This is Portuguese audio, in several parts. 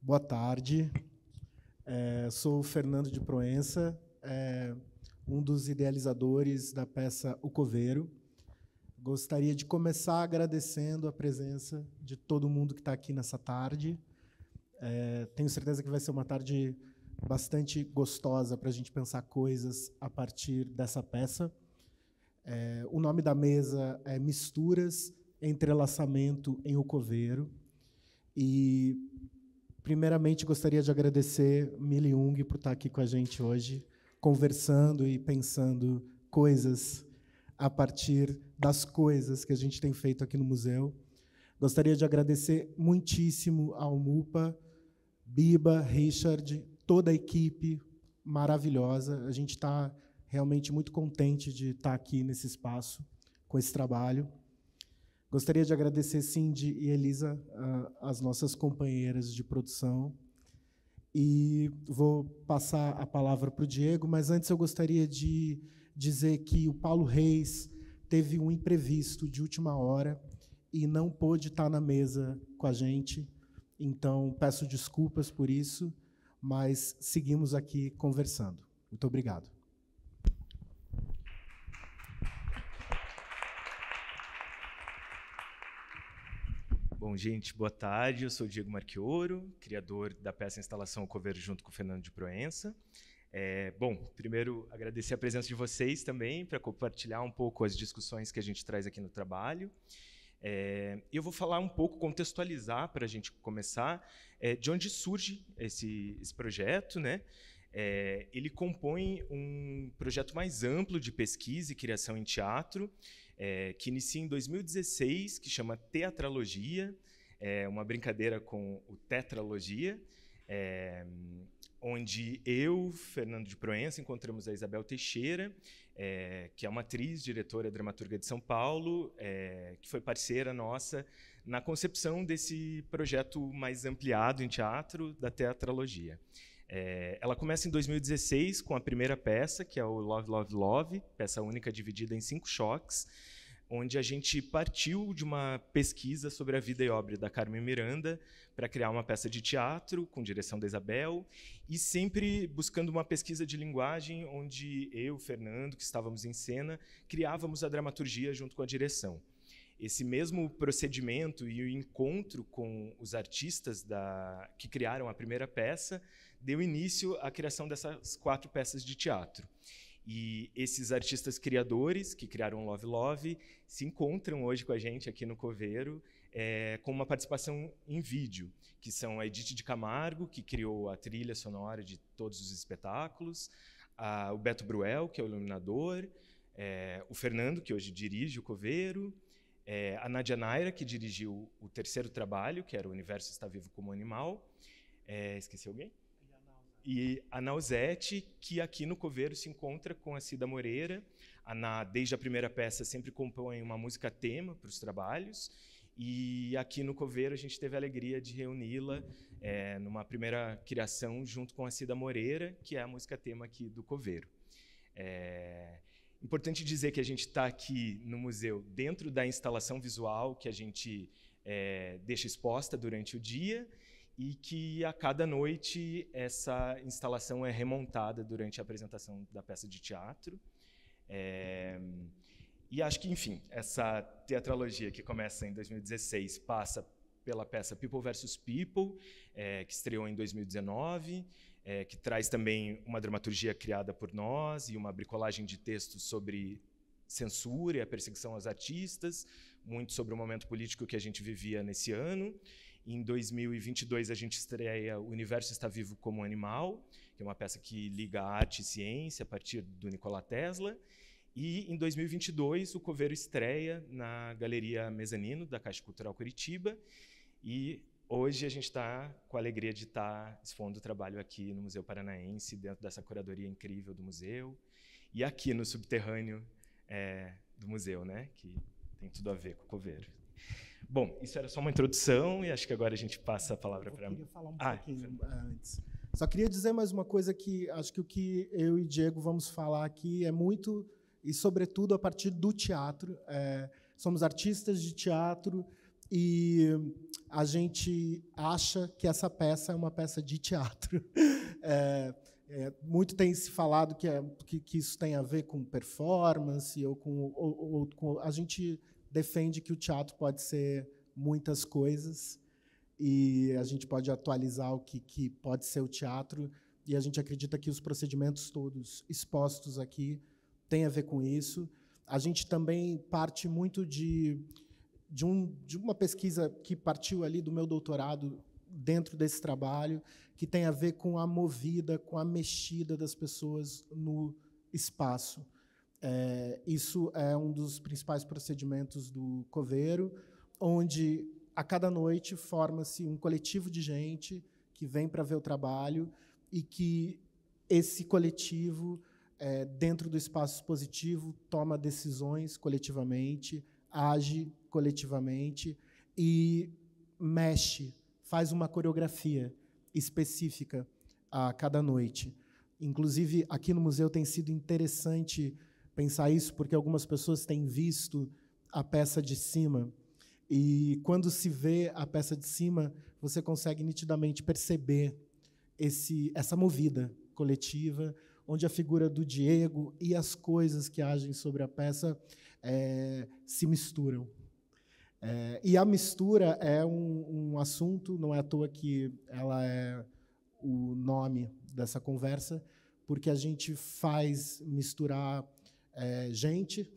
Boa tarde. Sou o Fernando de Proença, um dos idealizadores da peça O Coveiro. Gostaria de começar agradecendo a presença de todo mundo que está aqui nessa tarde. Tenho certeza que vai ser uma tarde bastante gostosa para a gente pensar coisas a partir dessa peça. O nome da mesa é Misturas, Entrelaçamento em O Coveiro. E, primeiramente, gostaria de agradecer Mili Jung por estar aqui com a gente hoje, conversando e pensando coisas a partir das coisas que a gente tem feito aqui no museu. Gostaria de agradecer muitíssimo ao MUPA, Biba, Richard, toda a equipe maravilhosa. A gente está realmente muito contente de estar aqui nesse espaço, com esse trabalho. Gostaria de agradecer Cindy e Elisa, as nossas companheiras de produção. E vou passar a palavra para o Diego, mas antes eu gostaria de dizer que o Paulo Reis teve um imprevisto de última hora e não pôde estar na mesa com a gente. Então, peço desculpas por isso, mas seguimos aqui conversando. Muito obrigado. Bom, gente, boa tarde. Eu sou o Diego Marchioro, criador da peça Instalação O Coveiro junto com o Fernando de Proença. Bom, primeiro, agradecer a presença de vocês também para compartilhar um pouco as discussões que a gente traz aqui no trabalho. Eu vou falar um pouco, contextualizar, para a gente começar, de onde surge esse projeto, né? Ele compõe um projeto mais amplo de pesquisa e criação em teatro, que inicia em 2016, que chama Teatralogia, uma brincadeira com o Tetralogia, onde eu, Fernando de Proença, encontramos a Isabel Teixeira, que é uma atriz, diretora, dramaturga de São Paulo, que foi parceira nossa na concepção desse projeto mais ampliado em teatro da Teatralogia. Ela começa em 2016 com a primeira peça, que é o Love, Love, Love, peça única dividida em 5 choques, onde a gente partiu de uma pesquisa sobre a vida e obra da Carmen Miranda para criar uma peça de teatro com direção da Isabel e sempre buscando uma pesquisa de linguagem onde eu, Fernando, que estávamos em cena, criávamos a dramaturgia junto com a direção. Esse mesmo procedimento e o encontro com os artistas que criaram a primeira peça deu início à criação dessas 4 peças de teatro. E esses artistas criadores, que criaram Love Love, se encontram hoje com a gente aqui no Coveiro, com uma participação em vídeo, que são a Edith de Camargo, que criou a trilha sonora de todos os espetáculos, o Beto Bruel, que é o iluminador, o Fernando, que hoje dirige o Coveiro, a Nádia Naira, que dirigiu o 3º trabalho, que era O Universo Está Vivo como Animal. Esqueci alguém? E a Nausete, que aqui no Coveiro se encontra com a Cida Moreira. A Ná, desde a primeira peça, sempre compõe uma música tema para os trabalhos. E aqui no Coveiro a gente teve a alegria de reuni-la numa primeira criação junto com a Cida Moreira, que é a música tema aqui do Coveiro. Importante dizer que a gente está aqui no museu dentro da instalação visual que a gente deixa exposta durante o dia, e que a cada noite essa instalação é remontada durante a apresentação da peça de teatro. E acho que, enfim, essa teatralogia que começa em 2016 passa pela peça People vs. People, que estreou em 2019, que traz também uma dramaturgia criada por nós e uma bricolagem de textos sobre censura e a perseguição aos artistas, muito sobre o momento político que a gente vivia nesse ano. Em 2022, a gente estreia O Universo Está Vivo como Animal, que é uma peça que liga arte e ciência a partir do Nikola Tesla. E, em 2022, o Coveiro estreia na Galeria Mezanino, da Caixa Cultural Curitiba. E hoje a gente está com a alegria de estar expondo o trabalho aqui no Museu Paranaense, dentro dessa curadoria incrível do museu. E aqui no subterrâneo do museu, né, que tem tudo a ver com o Coveiro. Bom, isso era só uma introdução e acho que agora a gente passa a palavra para... Eu queria falar um pouquinho antes. Só queria dizer mais uma coisa que acho que o que eu e Diego vamos falar aqui é muito, e sobretudo a partir do teatro. Somos artistas de teatro e a gente acha que essa peça é uma peça de teatro. Muito tem se falado que isso tem a ver com performance, ou a gente defende que o teatro pode ser muitas coisas, e a gente pode atualizar o que pode ser o teatro, e a gente acredita que os procedimentos todos expostos aqui têm a ver com isso. A gente também parte muito de uma pesquisa que partiu ali do meu doutorado dentro desse trabalho, que tem a ver com a movida, com a mexida das pessoas no espaço. Isso é um dos principais procedimentos do Coveiro, onde, a cada noite, forma-se um coletivo de gente que vem para ver o trabalho e que esse coletivo, dentro do espaço expositivo, toma decisões coletivamente, age coletivamente e mexe, faz uma coreografia específica a cada noite. Inclusive, aqui no museu tem sido interessante pensar isso, porque algumas pessoas têm visto a peça de cima, e quando se vê a peça de cima, você consegue nitidamente perceber essa movida coletiva, onde a figura do Diego e as coisas que agem sobre a peça se misturam. E a mistura é um assunto, não é à toa que ela é o nome dessa conversa, porque a gente faz misturar gente,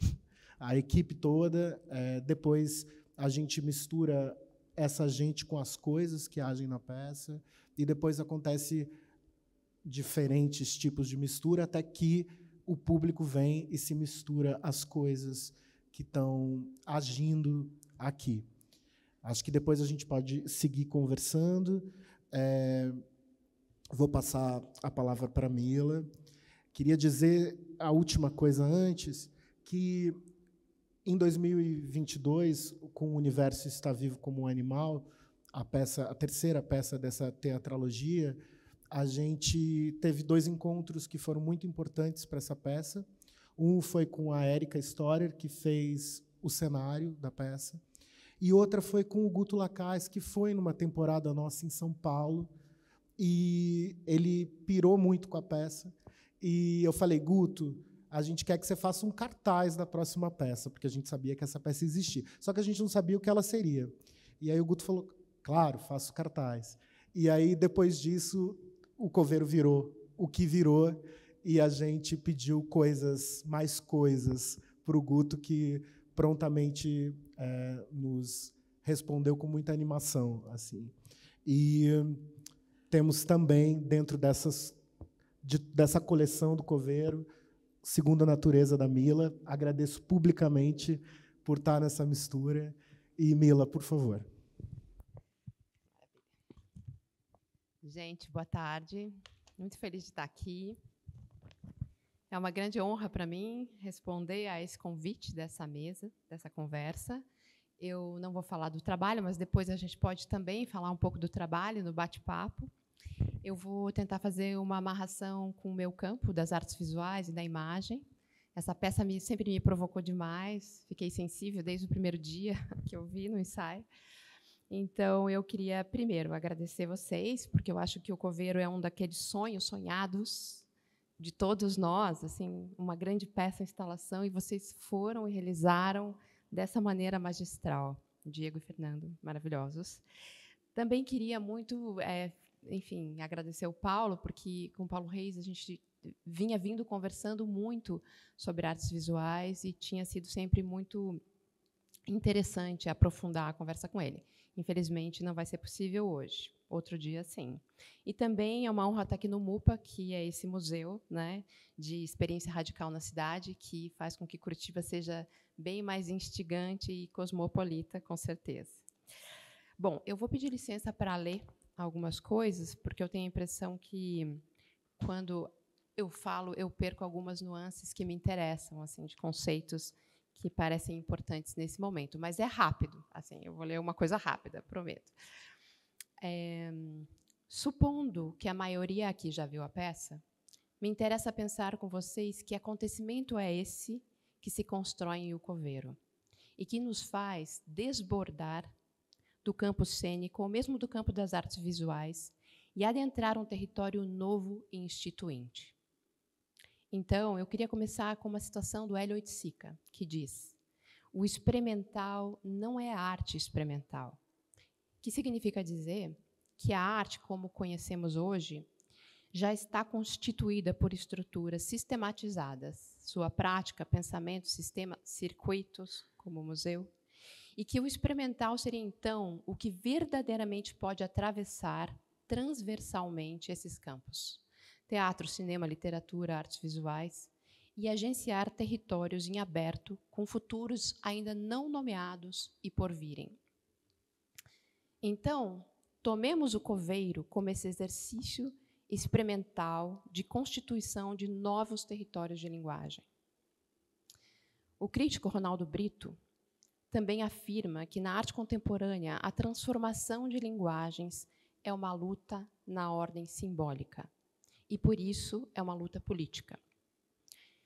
a equipe toda, depois a gente mistura essa gente com as coisas que agem na peça, e depois acontece diferentes tipos de mistura, até que o público vem e se mistura às coisas que estão agindo aqui. Acho que depois a gente pode seguir conversando. Vou passar a palavra para a Mila. Queria dizer a última coisa antes, que em 2022, com o Universo Está Vivo como um Animal, a terceira peça dessa teatralogia, a gente teve 2 encontros que foram muito importantes para essa peça. Um foi com a Érica Storer, que fez o cenário da peça, e outra foi com o Guto Lacaz, que foi numa temporada nossa em São Paulo, e ele pirou muito com a peça. E eu falei, Guto, a gente quer que você faça um cartaz da próxima peça, porque a gente sabia que essa peça existia. Só que a gente não sabia o que ela seria. E aí o Guto falou, claro, faço cartaz. E aí, depois disso, o Coveiro virou o que virou, e a gente pediu mais coisas para o Guto, que prontamente nos respondeu com muita animação. Assim. E temos também, dentro dessa coleção do Coveiro, Segunda Natureza, da Mila. Agradeço publicamente por estar nessa mistura. E, Mila, por favor. Gente, boa tarde. Muito feliz de estar aqui. É uma grande honra para mim responder a esse convite dessa mesa, dessa conversa. Eu não vou falar do trabalho, mas depois a gente pode também falar um pouco do trabalho no bate-papo. Eu vou tentar fazer uma amarração com o meu campo das artes visuais e da imagem. Essa peça sempre me provocou demais, fiquei sensível desde o primeiro dia que eu vi no ensaio. Então, eu queria, primeiro, agradecer vocês, porque eu acho que o Coveiro é um daqueles sonhos sonhados de todos nós, assim, uma grande peça, instalação, e vocês foram e realizaram dessa maneira magistral. Diego e Fernando, maravilhosos. Também queria muito, enfim, agradecer o Paulo, porque com o Paulo Reis a gente vinha conversando muito sobre artes visuais e tinha sido sempre muito interessante aprofundar a conversa com ele. Infelizmente, não vai ser possível hoje. Outro dia, sim. E também é uma honra estar aqui no MUPA, que é esse museu, né, de experiência radical na cidade, que faz com que Curitiba seja bem mais instigante e cosmopolita, com certeza. Bom, eu vou pedir licença para ler algumas coisas, porque eu tenho a impressão que, quando eu falo, eu perco algumas nuances que me interessam, assim, de conceitos que parecem importantes nesse momento, mas é rápido, assim, eu vou ler uma coisa rápida, prometo. Supondo que a maioria aqui já viu a peça, me interessa pensar com vocês que acontecimento é esse que se constrói em O Coveiro e que nos faz desbordar do campo cênico ou mesmo do campo das artes visuais e adentrar um território novo e instituinte. Então, eu queria começar com uma citação do Hélio Oiticica, que diz: o experimental não é arte experimental, que significa dizer que a arte, como conhecemos hoje, já está constituída por estruturas sistematizadas, sua prática, pensamento, sistema, circuitos, como o museu, e que o experimental seria, então, o que verdadeiramente pode atravessar transversalmente esses campos: teatro, cinema, literatura, artes visuais, e agenciar territórios em aberto, com futuros ainda não nomeados e por virem. Então, tomemos o coveiro como esse exercício experimental de constituição de novos territórios de linguagem. O crítico Ronaldo Brito também afirma que, na arte contemporânea, a transformação de linguagens é uma luta na ordem simbólica, e, por isso, é uma luta política.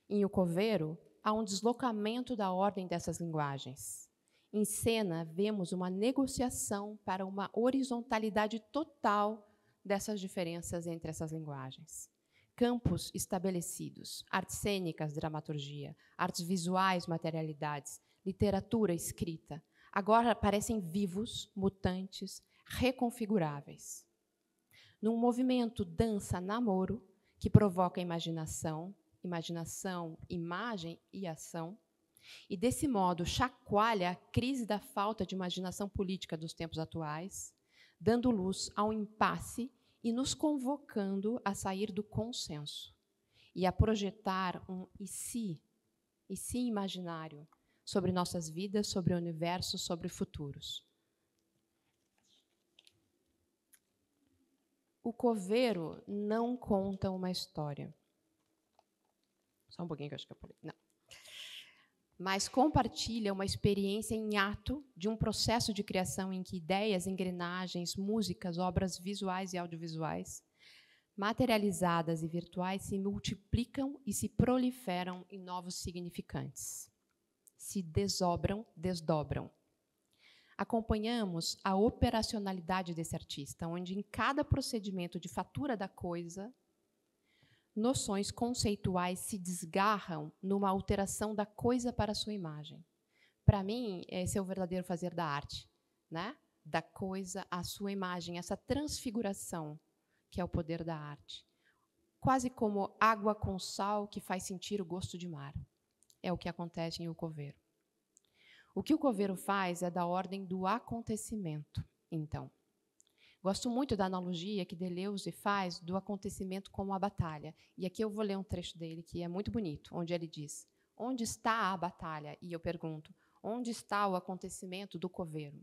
Em O Coveiro, há um deslocamento da ordem dessas linguagens. Em cena, vemos uma negociação para uma horizontalidade total dessas diferenças entre essas linguagens. Campos estabelecidos, artes cênicas, dramaturgia, artes visuais, materialidades, literatura, escrita, agora parecem vivos, mutantes, reconfiguráveis. Num movimento dança-namoro que provoca imaginação, imagem e ação, e, desse modo, chacoalha a crise da falta de imaginação política dos tempos atuais, dando luz a um impasse e nos convocando a sair do consenso e a projetar um e se imaginário sobre nossas vidas, sobre o universo, sobre futuros. O coveiro não conta uma história. Só um pouquinho que eu acho que eu pulei. Não. Mas compartilha uma experiência em ato de um processo de criação em que ideias, engrenagens, músicas, obras visuais e audiovisuais, materializadas e virtuais, se multiplicam e se proliferam em novos significantes. Se desdobram. Acompanhamos a operacionalidade desse artista, onde em cada procedimento de fatura da coisa, noções conceituais se desgarram numa alteração da coisa para a sua imagem. Para mim, esse é o verdadeiro fazer da arte, né? Da coisa à sua imagem, essa transfiguração que é o poder da arte. Quase como água com sal que faz sentir o gosto de mar. É o que acontece em O Coveiro. O que o coveiro faz é da ordem do acontecimento, então. Gosto muito da analogia que Deleuze faz do acontecimento como a batalha. E aqui eu vou ler um trecho dele que é muito bonito, onde ele diz: onde está a batalha? E eu pergunto: onde está o acontecimento do coveiro?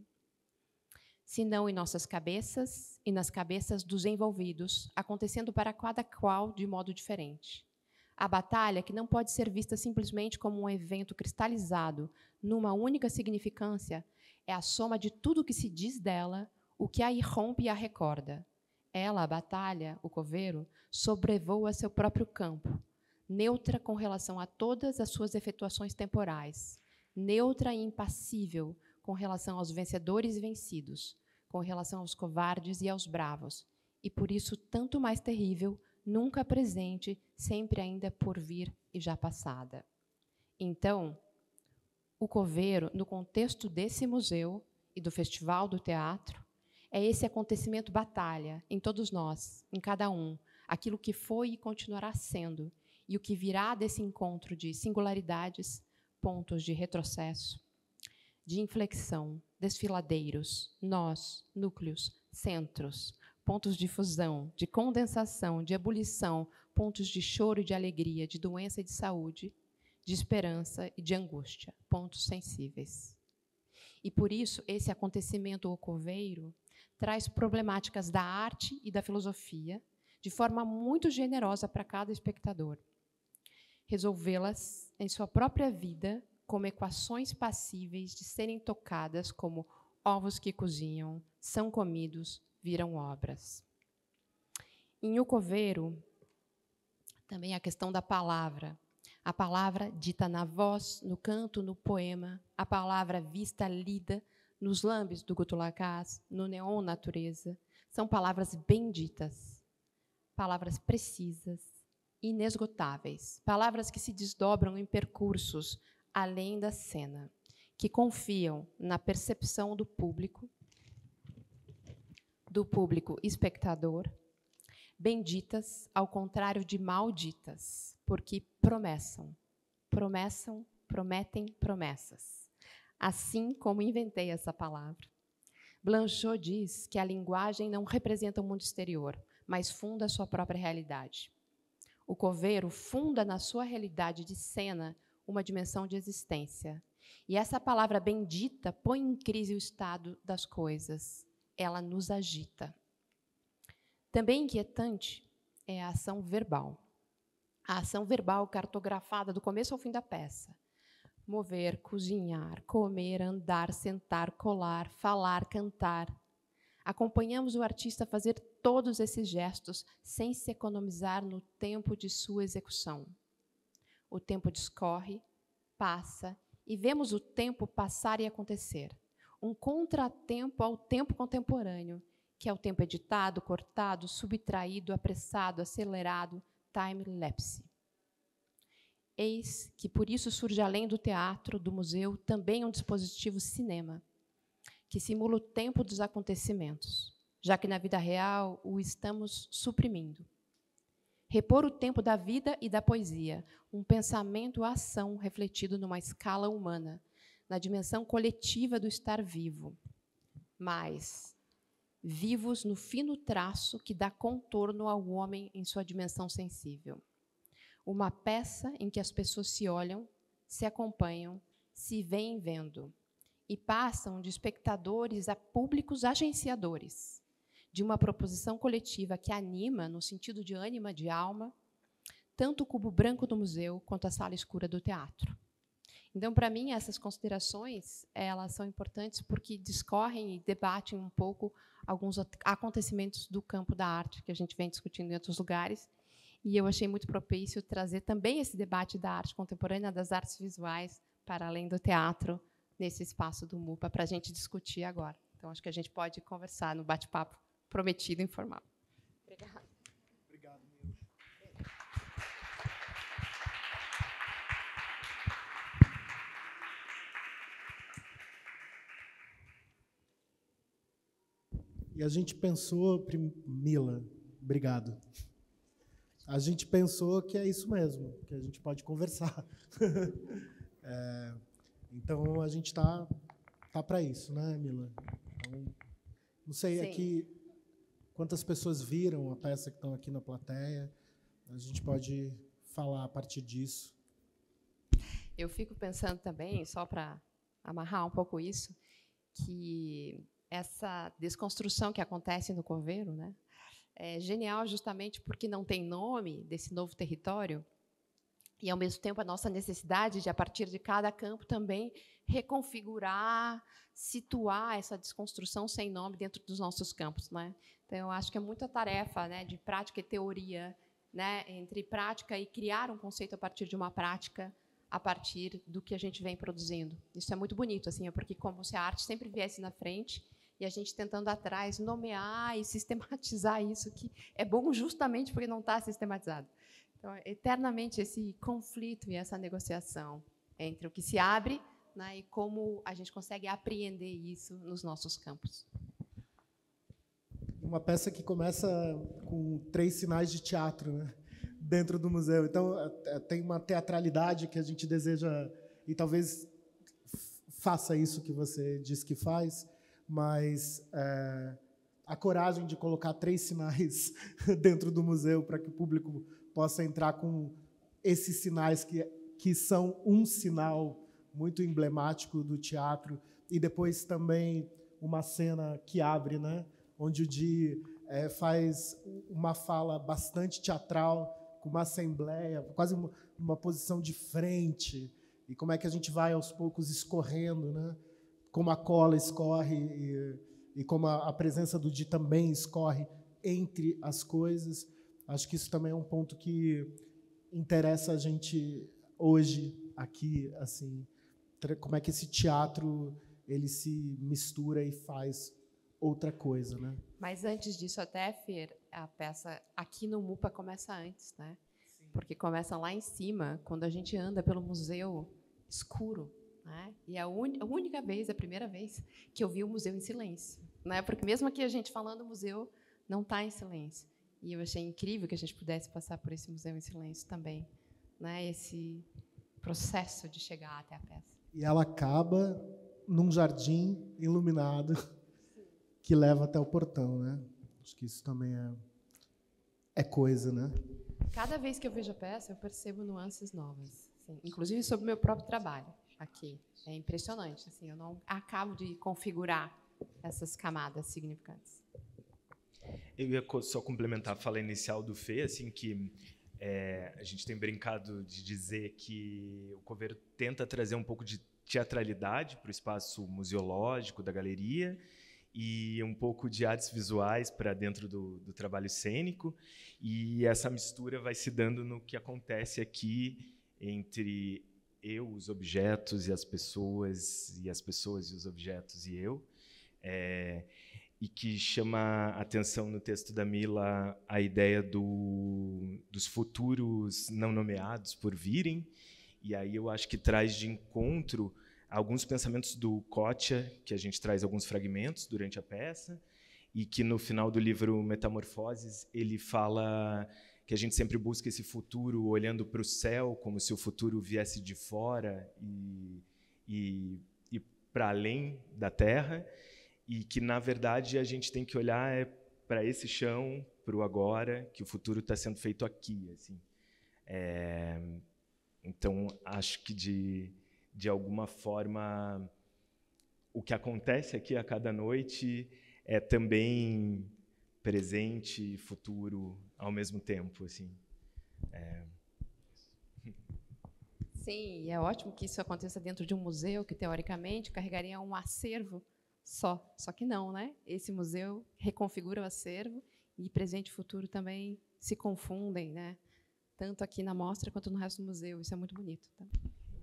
Se não em nossas cabeças e nas cabeças dos envolvidos, acontecendo para cada qual de modo diferente. A batalha, que não pode ser vista simplesmente como um evento cristalizado numa única significância, é a soma de tudo o que se diz dela, o que a irrompe e a recorda. Ela, a batalha, o coveiro, sobrevoa seu próprio campo, neutra com relação a todas as suas efetuações temporais, neutra e impassível com relação aos vencedores e vencidos, com relação aos covardes e aos bravos, e por isso tanto mais terrível, nunca presente, sempre ainda por vir e já passada. Então, o coveiro, no contexto desse museu e do Festival do Teatro, é esse acontecimento batalha em todos nós, em cada um, aquilo que foi e continuará sendo, e o que virá desse encontro de singularidades, pontos de retrocesso, de inflexão, desfiladeiros, nós, núcleos, centros, pontos de fusão, de condensação, de ebulição, pontos de choro e de alegria, de doença e de saúde, de esperança e de angústia, pontos sensíveis. E por isso, esse acontecimento o coveiro traz problemáticas da arte e da filosofia de forma muito generosa para cada espectador. Resolvê-las em sua própria vida como equações passíveis de serem tocadas como ovos que cozinham, são comidos, viram obras. Em O Coveiro, também a questão da palavra. A palavra dita na voz, no canto, no poema, a palavra vista, lida, nos lambes do Guto Lacaz, no Neon Natureza, são palavras benditas, palavras precisas, inesgotáveis, palavras que se desdobram em percursos além da cena, que confiam na percepção do público espectador, benditas ao contrário de malditas, porque prometem promessas. Assim como inventei essa palavra. Blanchot diz que a linguagem não representa o mundo exterior, mas funda a sua própria realidade. O coveiro funda na sua realidade de cena uma dimensão de existência. E essa palavra bendita põe em crise o estado das coisas. Ela nos agita. Também inquietante é a ação verbal. A ação verbal cartografada do começo ao fim da peça. Mover, cozinhar, comer, andar, sentar, colar, falar, cantar. Acompanhamos o artista a fazer todos esses gestos sem se economizar no tempo de sua execução. O tempo discorre, passa, e vemos o tempo passar e acontecer. Um contratempo ao tempo contemporâneo, que é o tempo editado, cortado, subtraído, apressado, acelerado, time-lapse. Eis que, por isso, surge além do teatro, do museu, também um dispositivo cinema, que simula o tempo dos acontecimentos, já que na vida real o estamos suprimindo. Repor o tempo da vida e da poesia, um pensamento-ação refletido numa escala humana, na dimensão coletiva do estar vivo, mas vivos no fino traço que dá contorno ao homem em sua dimensão sensível. Uma peça em que as pessoas se olham, se acompanham, se veem vendo, e passam de espectadores a públicos agenciadores, de uma proposição coletiva que anima, no sentido de ânima, de alma, tanto o cubo branco do museu quanto a sala escura do teatro. Então, para mim, essas considerações elas são importantes porque discorrem e debatem um pouco alguns acontecimentos do campo da arte que a gente vem discutindo em outros lugares. E eu achei muito propício trazer também esse debate da arte contemporânea, das artes visuais, para além do teatro, nesse espaço do MUPA, para a gente discutir agora. Então, acho que a gente pode conversar no bate-papo prometido informal. Obrigada. Obrigado, Mila. E a gente pensou, Mila, obrigado. A gente pensou que é isso mesmo, que a gente pode conversar. Então, a gente tá para isso, né, Mila? Então, não sei aqui quantas pessoas viram a peça que estão aqui na plateia. A gente pode falar a partir disso. Eu fico pensando também, só para amarrar um pouco isso, que essa desconstrução que acontece no coveiro, né, é genial justamente porque não tem nome desse novo território e, ao mesmo tempo, a nossa necessidade de, a partir de cada campo, também reconfigurar, situar essa desconstrução sem nome dentro dos nossos campos, né? Então, eu acho que é muita tarefa, né, de prática e teoria, né, entre prática e criar um conceito a partir de uma prática, a partir do que a gente vem produzindo. Isso é muito bonito, assim, é porque como se a arte sempre viesse na frente e a gente tentando atrás nomear e sistematizar isso, que é bom justamente porque não está sistematizado. Então, eternamente esse conflito e essa negociação entre o que se abre, né, e como a gente consegue apreender isso nos nossos campos. Uma peça que começa com 3 sinais de teatro, né, dentro do museu. Então, tem uma teatralidade que a gente deseja, e talvez faça isso que você diz que faz, mas a coragem de colocar 3 sinais dentro do museu para que o público possa entrar com esses sinais que são um sinal muito emblemático do teatro, e depois também uma cena que abre, né, onde o Di faz uma fala bastante teatral, com uma assembleia, quase uma posição de frente, e como é que a gente vai aos poucos escorrendo, né? Como a cola escorre e como a presença do Di também escorre entre as coisas. Acho que isso também é um ponto que interessa a gente hoje aqui, assim, como é que esse teatro ele se mistura e faz outra coisa, né? Mas antes disso, até, Fer, a peça aqui no MUPA começa antes, né? Sim. Porque começa lá em cima, quando a gente anda pelo museu escuro, né? E é a única vez, a primeira vez, que eu vi o museu em silêncio, né? Porque mesmo aqui a gente falando, o museu não está em silêncio. E eu achei incrível que a gente pudesse passar por esse museu em silêncio também, né? Esse processo de chegar até a peça. E ela acaba num jardim iluminado que leva até o portão, né? Acho que isso também é coisa, né? Cada vez que eu vejo a peça, eu percebo nuances novas, assim, inclusive sobre o meu próprio trabalho aqui. É impressionante, assim, eu não acabo de configurar essas camadas significantes. Eu ia só complementar a fala inicial do Fê, assim, que a gente tem brincado de dizer que o Coveiro tenta trazer um pouco de teatralidade para o espaço museológico da galeria e um pouco de artes visuais para dentro do trabalho cênico, e essa mistura vai se dando no que acontece aqui entre eu, os objetos e as pessoas e os objetos e eu. E que chama a atenção no texto da Mila a ideia dos futuros não nomeados por virem, e aí eu acho que traz de encontro alguns pensamentos do Kotia, que a gente traz alguns fragmentos durante a peça, e que no final do livro Metamorfoses ele fala que a gente sempre busca esse futuro olhando para o céu, como se o futuro viesse de fora e para além da Terra, e que, na verdade, a gente tem que olhar para esse chão, para o agora, que o futuro está sendo feito aqui. Assim. Então, acho que, de alguma forma, o que acontece aqui a cada noite é também presente e futuro ao mesmo tempo. Assim. Sim, e é ótimo que isso aconteça dentro de um museu que, teoricamente, carregaria um acervo só que não, né? Esse museu reconfigura o acervo e presente e futuro também se confundem, né? Tanto aqui na mostra quanto no resto do museu. Isso é muito bonito. Tá?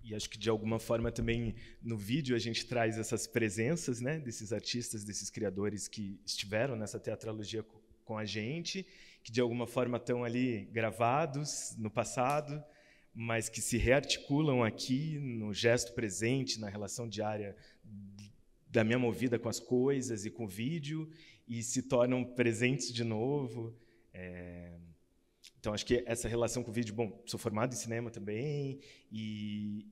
E acho que, de alguma forma, também no vídeo a gente traz essas presenças, né, desses artistas, desses criadores que estiveram nessa teatralogia com a gente, que, de alguma forma, estão ali gravados no passado, mas que se rearticulam aqui no gesto presente, na relação diária da minha movida com as coisas e com o vídeo, e se tornam presentes de novo. Então, acho que essa relação com o vídeo... Bom, sou formado em cinema também, e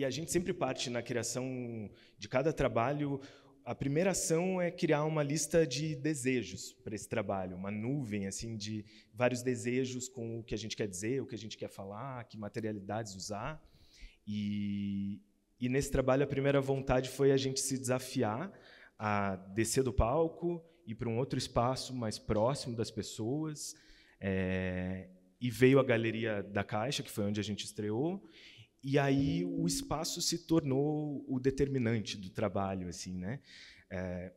a gente sempre parte na criação de cada trabalho. A primeira ação é criar uma lista de desejos para esse trabalho, uma nuvem assim, de vários desejos com o que a gente quer dizer, o que a gente quer falar, que materialidades usar. E nesse trabalho, a primeira vontade foi a gente se desafiar a descer do palco, ir para um outro espaço mais próximo das pessoas. E veio a Galeria da Caixa, que foi onde a gente estreou, e aí o espaço se tornou o determinante do trabalho. Assim, né?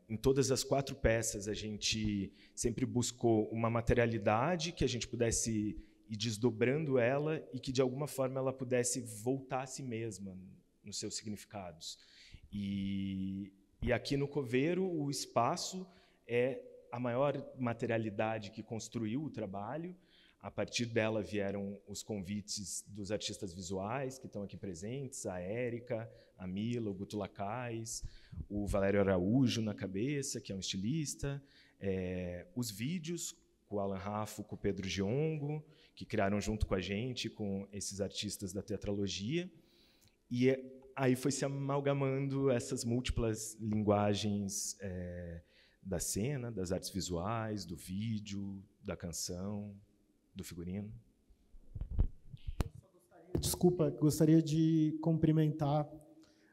Em todas as 4 peças, a gente sempre buscou uma materialidade que a gente pudesse ir desdobrando ela e que, de alguma forma, ela pudesse voltar a si mesma nos seus significados. E aqui no Coveiro, o espaço é a maior materialidade que construiu o trabalho. A partir dela vieram os convites dos artistas visuais que estão aqui presentes, a Érica, a Mila, o Guto Lacais, o Valério Araújo na cabeça, que é um estilista, os vídeos com o Alan Raffo, com o Pedro Giongo, que criaram junto com a gente, com esses artistas da teatralogia. E aí foi se amalgamando essas múltiplas linguagens da cena, das artes visuais, do vídeo, da canção, do figurino. Desculpa, gostaria de cumprimentar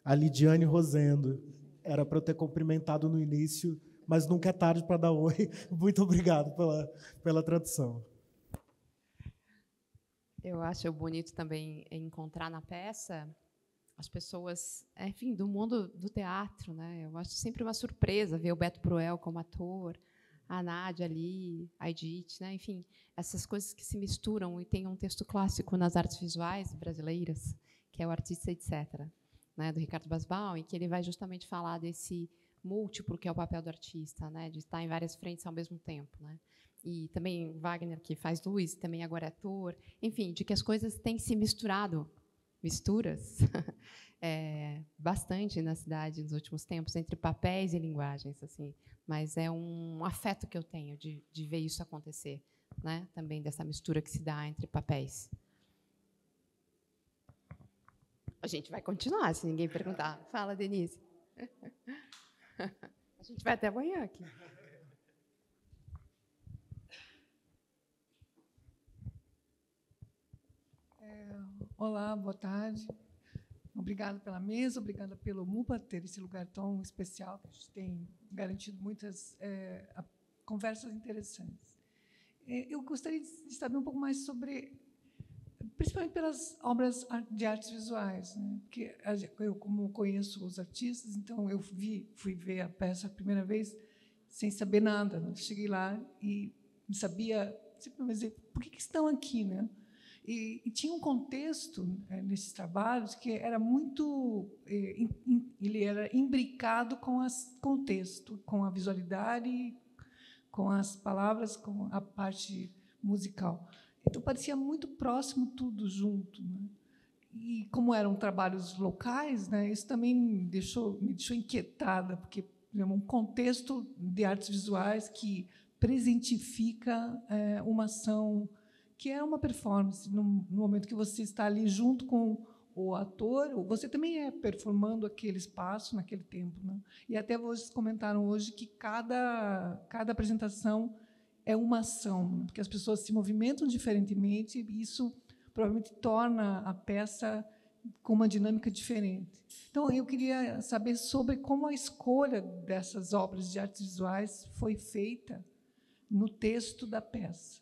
a Lidiane Rosendo. Era para eu ter cumprimentado no início, mas nunca é tarde para dar oi. Muito obrigado pela tradução. Eu acho bonito também encontrar na peça as pessoas, enfim, do mundo do teatro, né? Eu acho sempre uma surpresa ver o Beto Bruel como ator, a Nádia ali, a Edith, né? Enfim, essas coisas que se misturam. E tem um texto clássico nas artes visuais brasileiras, que é o Artista, etc. né, do Ricardo Basbaum, em que ele vai justamente falar desse múltiplo que é o papel do artista, né, de estar em várias frentes ao mesmo tempo, né? E também Wagner, que faz luz, também agora é ator, enfim, de que as coisas têm se misturado, misturas, bastante na cidade nos últimos tempos, entre papéis e linguagens, assim, mas é um afeto que eu tenho de ver isso acontecer, né? Também dessa mistura que se dá entre papéis. A gente vai continuar, se ninguém perguntar. Fala, Denise. A gente vai até amanhã aqui. Olá, boa tarde. Obrigada pela mesa, obrigada pelo MUPA ter esse lugar tão especial, que a gente tem garantido muitas conversas interessantes. Eu gostaria de saber um pouco mais sobre, principalmente pelas obras de artes visuais, né? Porque eu, como conheço os artistas, então eu fui ver a peça a primeira vez sem saber nada, né? Cheguei lá e não sabia, mas por que estão aqui, né? E tinha um contexto nesses trabalhos que era muito, ele era imbricado com o texto, com a visualidade, com as palavras, com a parte musical. Então parecia muito próximo tudo junto, né? E como eram trabalhos locais, né, isso também me deixou inquietada, porque um contexto de artes visuais que presentifica uma ação que é uma performance, no momento que você está ali junto com o ator, você também é performando aquele espaço naquele tempo, né? E até vocês comentaram hoje que cada apresentação é uma ação, porque as pessoas se movimentam diferentemente, e isso provavelmente torna a peça com uma dinâmica diferente. Então, eu queria saber sobre como a escolha dessas obras de artes visuais foi feita no texto da peça.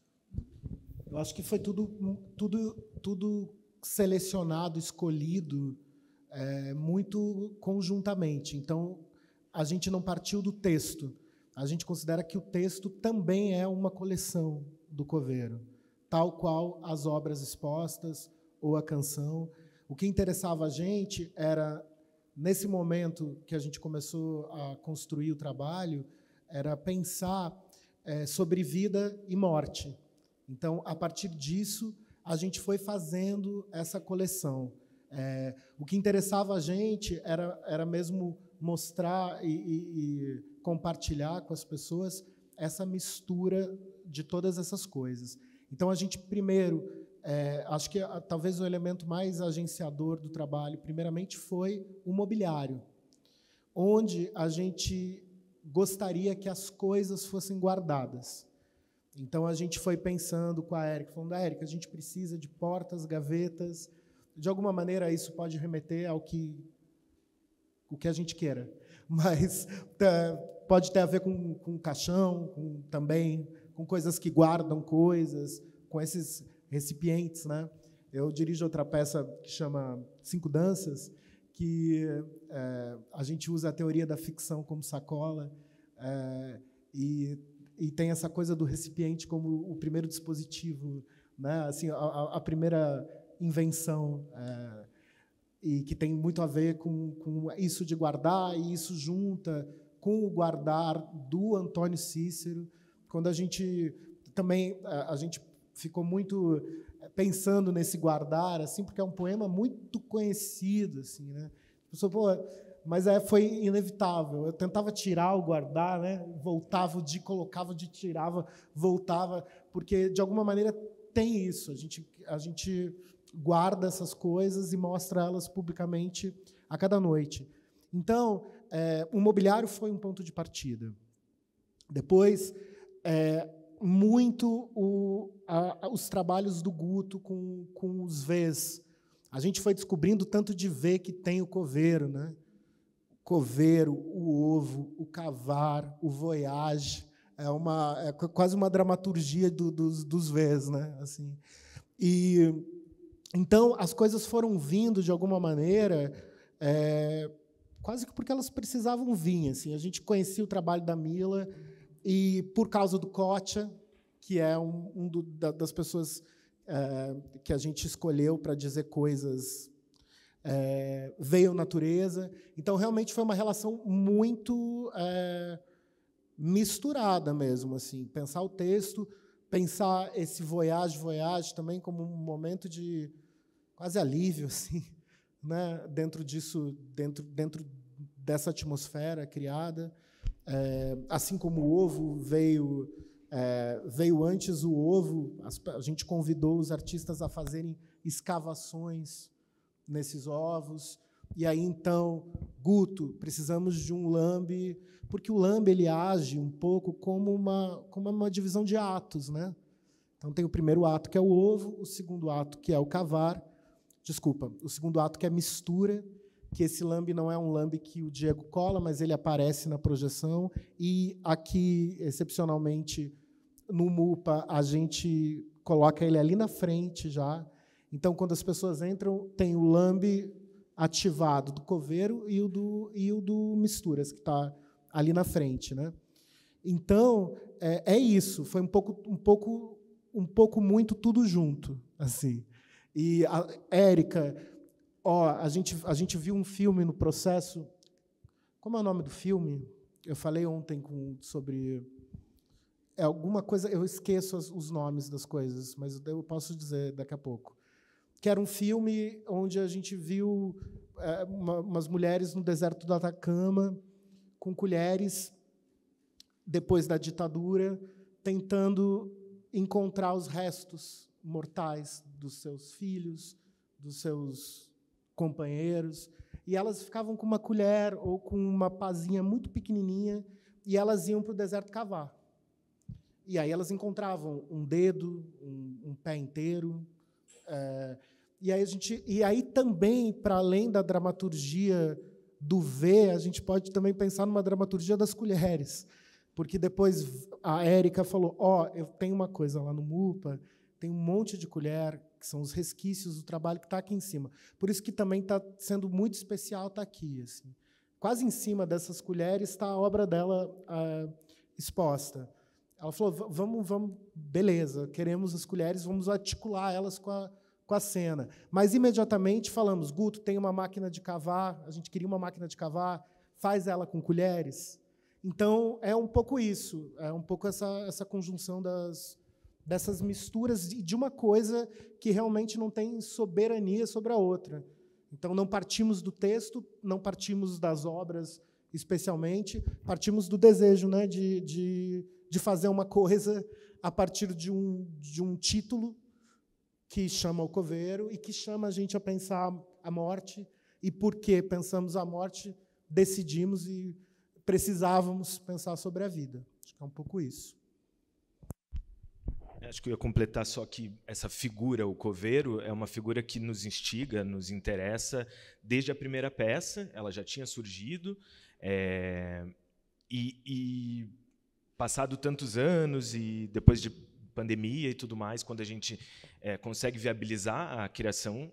Eu acho que foi tudo selecionado, escolhido muito conjuntamente. Então, a gente não partiu do texto. A gente considera que o texto também é uma coleção do Coveiro, tal qual as obras expostas ou a canção. O que interessava a gente era, nesse momento que a gente começou a construir o trabalho, era pensar sobre vida e morte. Então, a partir disso, a gente foi fazendo essa coleção. O que interessava a gente era mesmo mostrar e compartilhar com as pessoas essa mistura de todas essas coisas. Então, a gente, primeiro, acho que talvez o elemento mais agenciador do trabalho, primeiramente, foi o mobiliário, onde a gente gostaria que as coisas fossem guardadas. Então, a gente foi pensando com a Érica, falando, Érica, a gente precisa de portas, gavetas. De alguma maneira, isso pode remeter ao que a gente queira, mas pode ter a ver com caixão, também com coisas que guardam coisas, com esses recipientes, né? Eu dirijo outra peça que chama Cinco Danças, que a gente usa a teoria da ficção como sacola, e tem essa coisa do recipiente como o primeiro dispositivo, né? Assim, a primeira invenção, e que tem muito a ver com isso de guardar, e isso junta com o guardar do Antônio Cícero. Quando a gente ficou muito pensando nesse guardar, assim, porque é um poema muito conhecido, assim, né? Mas foi inevitável. Eu tentava tirar o guardar, né? Voltava, colocava, tirava, voltava, porque de alguma maneira tem isso. A gente guarda essas coisas e mostra elas publicamente a cada noite. Então, o mobiliário foi um ponto de partida. Depois, os trabalhos do Guto com os Vs. A gente foi descobrindo tanto de V que tem o Coveiro, né? Coveiro, o ovo, o cavar, o voyage, é quase uma dramaturgia dos Vs, né? Assim. E então as coisas foram vindo de alguma maneira, quase que porque elas precisavam vir. Assim. A gente conhecia o trabalho da Mila e por causa do Kotia, que é das pessoas que a gente escolheu para dizer coisas veio natureza. Então, realmente, foi uma relação muito misturada mesmo, assim, pensar o texto, pensar esse voyage também como um momento de quase alívio, assim, né, dentro disso, dentro dessa atmosfera criada. Assim como o ovo veio antes, o ovo, a gente convidou os artistas a fazerem escavações nesses ovos. E aí, então, Guto, precisamos de um lambe, porque o lambe ele age um pouco como uma divisão de atos, né? Então, tem o primeiro ato, que é o ovo, o segundo ato, que é o cavar, o segundo ato, que é a mistura, que esse lambe não é um lambe que o Diego cola, mas ele aparece na projeção, e aqui, excepcionalmente, no MUPA, a gente coloca ele ali na frente já. Então, quando as pessoas entram, tem o lambe ativado do coveiro e o do misturas, que está ali na frente, né? Então, é isso, foi um pouco muito tudo junto, assim. E a Érica, a gente viu um filme no processo. Como é o nome do filme? Eu falei ontem sobre alguma coisa, eu esqueço os nomes das coisas, mas eu posso dizer daqui a pouco. Que era um filme onde a gente viu umas mulheres no deserto do Atacama, com colheres, depois da ditadura, tentando encontrar os restos mortais dos seus filhos, dos seus companheiros, e elas ficavam com uma colher ou com uma pazinha muito pequenininha, e elas iam para o deserto cavar. E aí elas encontravam um dedo, um pé inteiro. E aí também, para além da dramaturgia do ver, a gente pode também pensar numa dramaturgia das colheres, porque depois a Érica falou: eu tenho uma coisa lá no MUPA, tem um monte de colher, que são os resquícios do trabalho que está aqui em cima. Por isso que também está sendo muito especial estar aqui. Assim. Quase em cima dessas colheres está a obra dela exposta. Ela falou: vamos, beleza, queremos as colheres, vamos articular elas com a cena. Mas, imediatamente, falamos: Guto, tem uma máquina de cavar, a gente queria uma máquina de cavar, faz ela com colheres. Então, é um pouco isso, é um pouco essa conjunção dessas misturas de uma coisa que realmente não tem soberania sobre a outra. Então, não partimos do texto, não partimos das obras, especialmente, partimos do desejo, né, de fazer uma coisa a partir de um título que chama o coveiro e que chama a gente a pensar a morte, e porque pensamos a morte, decidimos e precisávamos pensar sobre a vida. Acho que é um pouco isso. Acho que eu ia completar só que essa figura, o coveiro, é uma figura que nos instiga, nos interessa desde a primeira peça. Ela já tinha surgido, e passado tantos anos e depois de pandemia e tudo mais, quando a gente consegue viabilizar a criação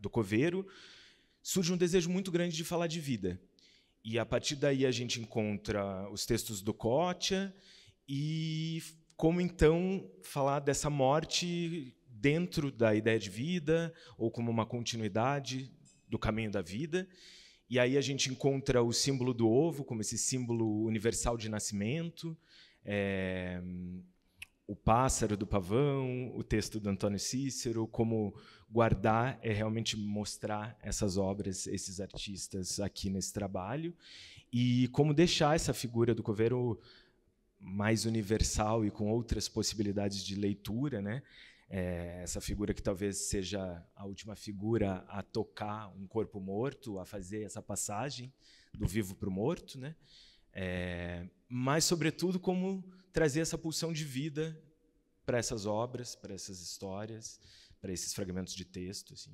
do coveiro, surge um desejo muito grande de falar de vida. E, a partir daí, a gente encontra os textos do Cótia e como, então, falar dessa morte dentro da ideia de vida ou como uma continuidade do caminho da vida. E aí a gente encontra o símbolo do ovo como esse símbolo universal de nascimento, o pássaro do pavão, o texto do Antônio Cícero, como guardar é realmente mostrar essas obras, esses artistas aqui nesse trabalho, e como deixar essa figura do coveiro mais universal e com outras possibilidades de leitura, né? Essa figura que talvez seja a última figura a tocar um corpo morto, a fazer essa passagem do vivo para o morto, né? Mas, sobretudo, como trazer essa pulsão de vida para essas obras, para essas histórias, para esses fragmentos de texto, assim.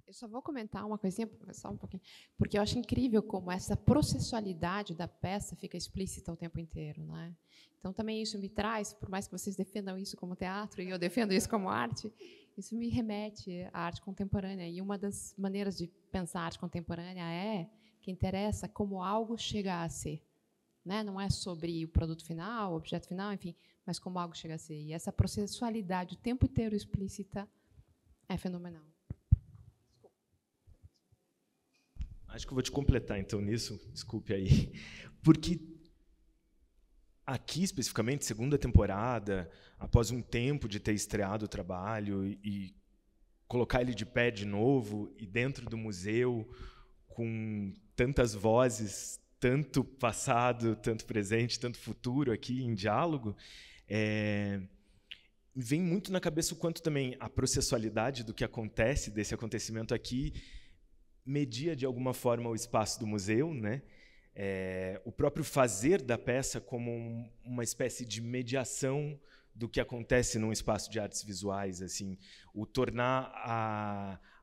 Eu só vou comentar uma coisinha, só um pouquinho, porque eu acho incrível como essa processualidade da peça fica explícita o tempo inteiro, né? Então, também isso me traz, por mais que vocês defendam isso como teatro e eu defendo isso como arte, isso me remete à arte contemporânea. E uma das maneiras de pensar a arte contemporânea que interessa como algo chega a ser. né? Não é sobre o produto final, o objeto final, enfim, mas como algo chega a ser. E essa processualidade o tempo inteiro explícita é fenomenal. Acho que eu vou te completar, então, nisso. Desculpe aí. Porque aqui, especificamente, segunda temporada, após um tempo de ter estreado o trabalho e colocar ele de pé de novo, e dentro do museu, com tantas vozes, tanto passado, tanto presente, tanto futuro aqui em diálogo, vem muito na cabeça o quanto também a processualidade do que acontece, desse acontecimento aqui, media, de alguma forma, o espaço do museu, né? O próprio fazer da peça como uma espécie de mediação do que acontece num espaço de artes visuais, assim, o tornar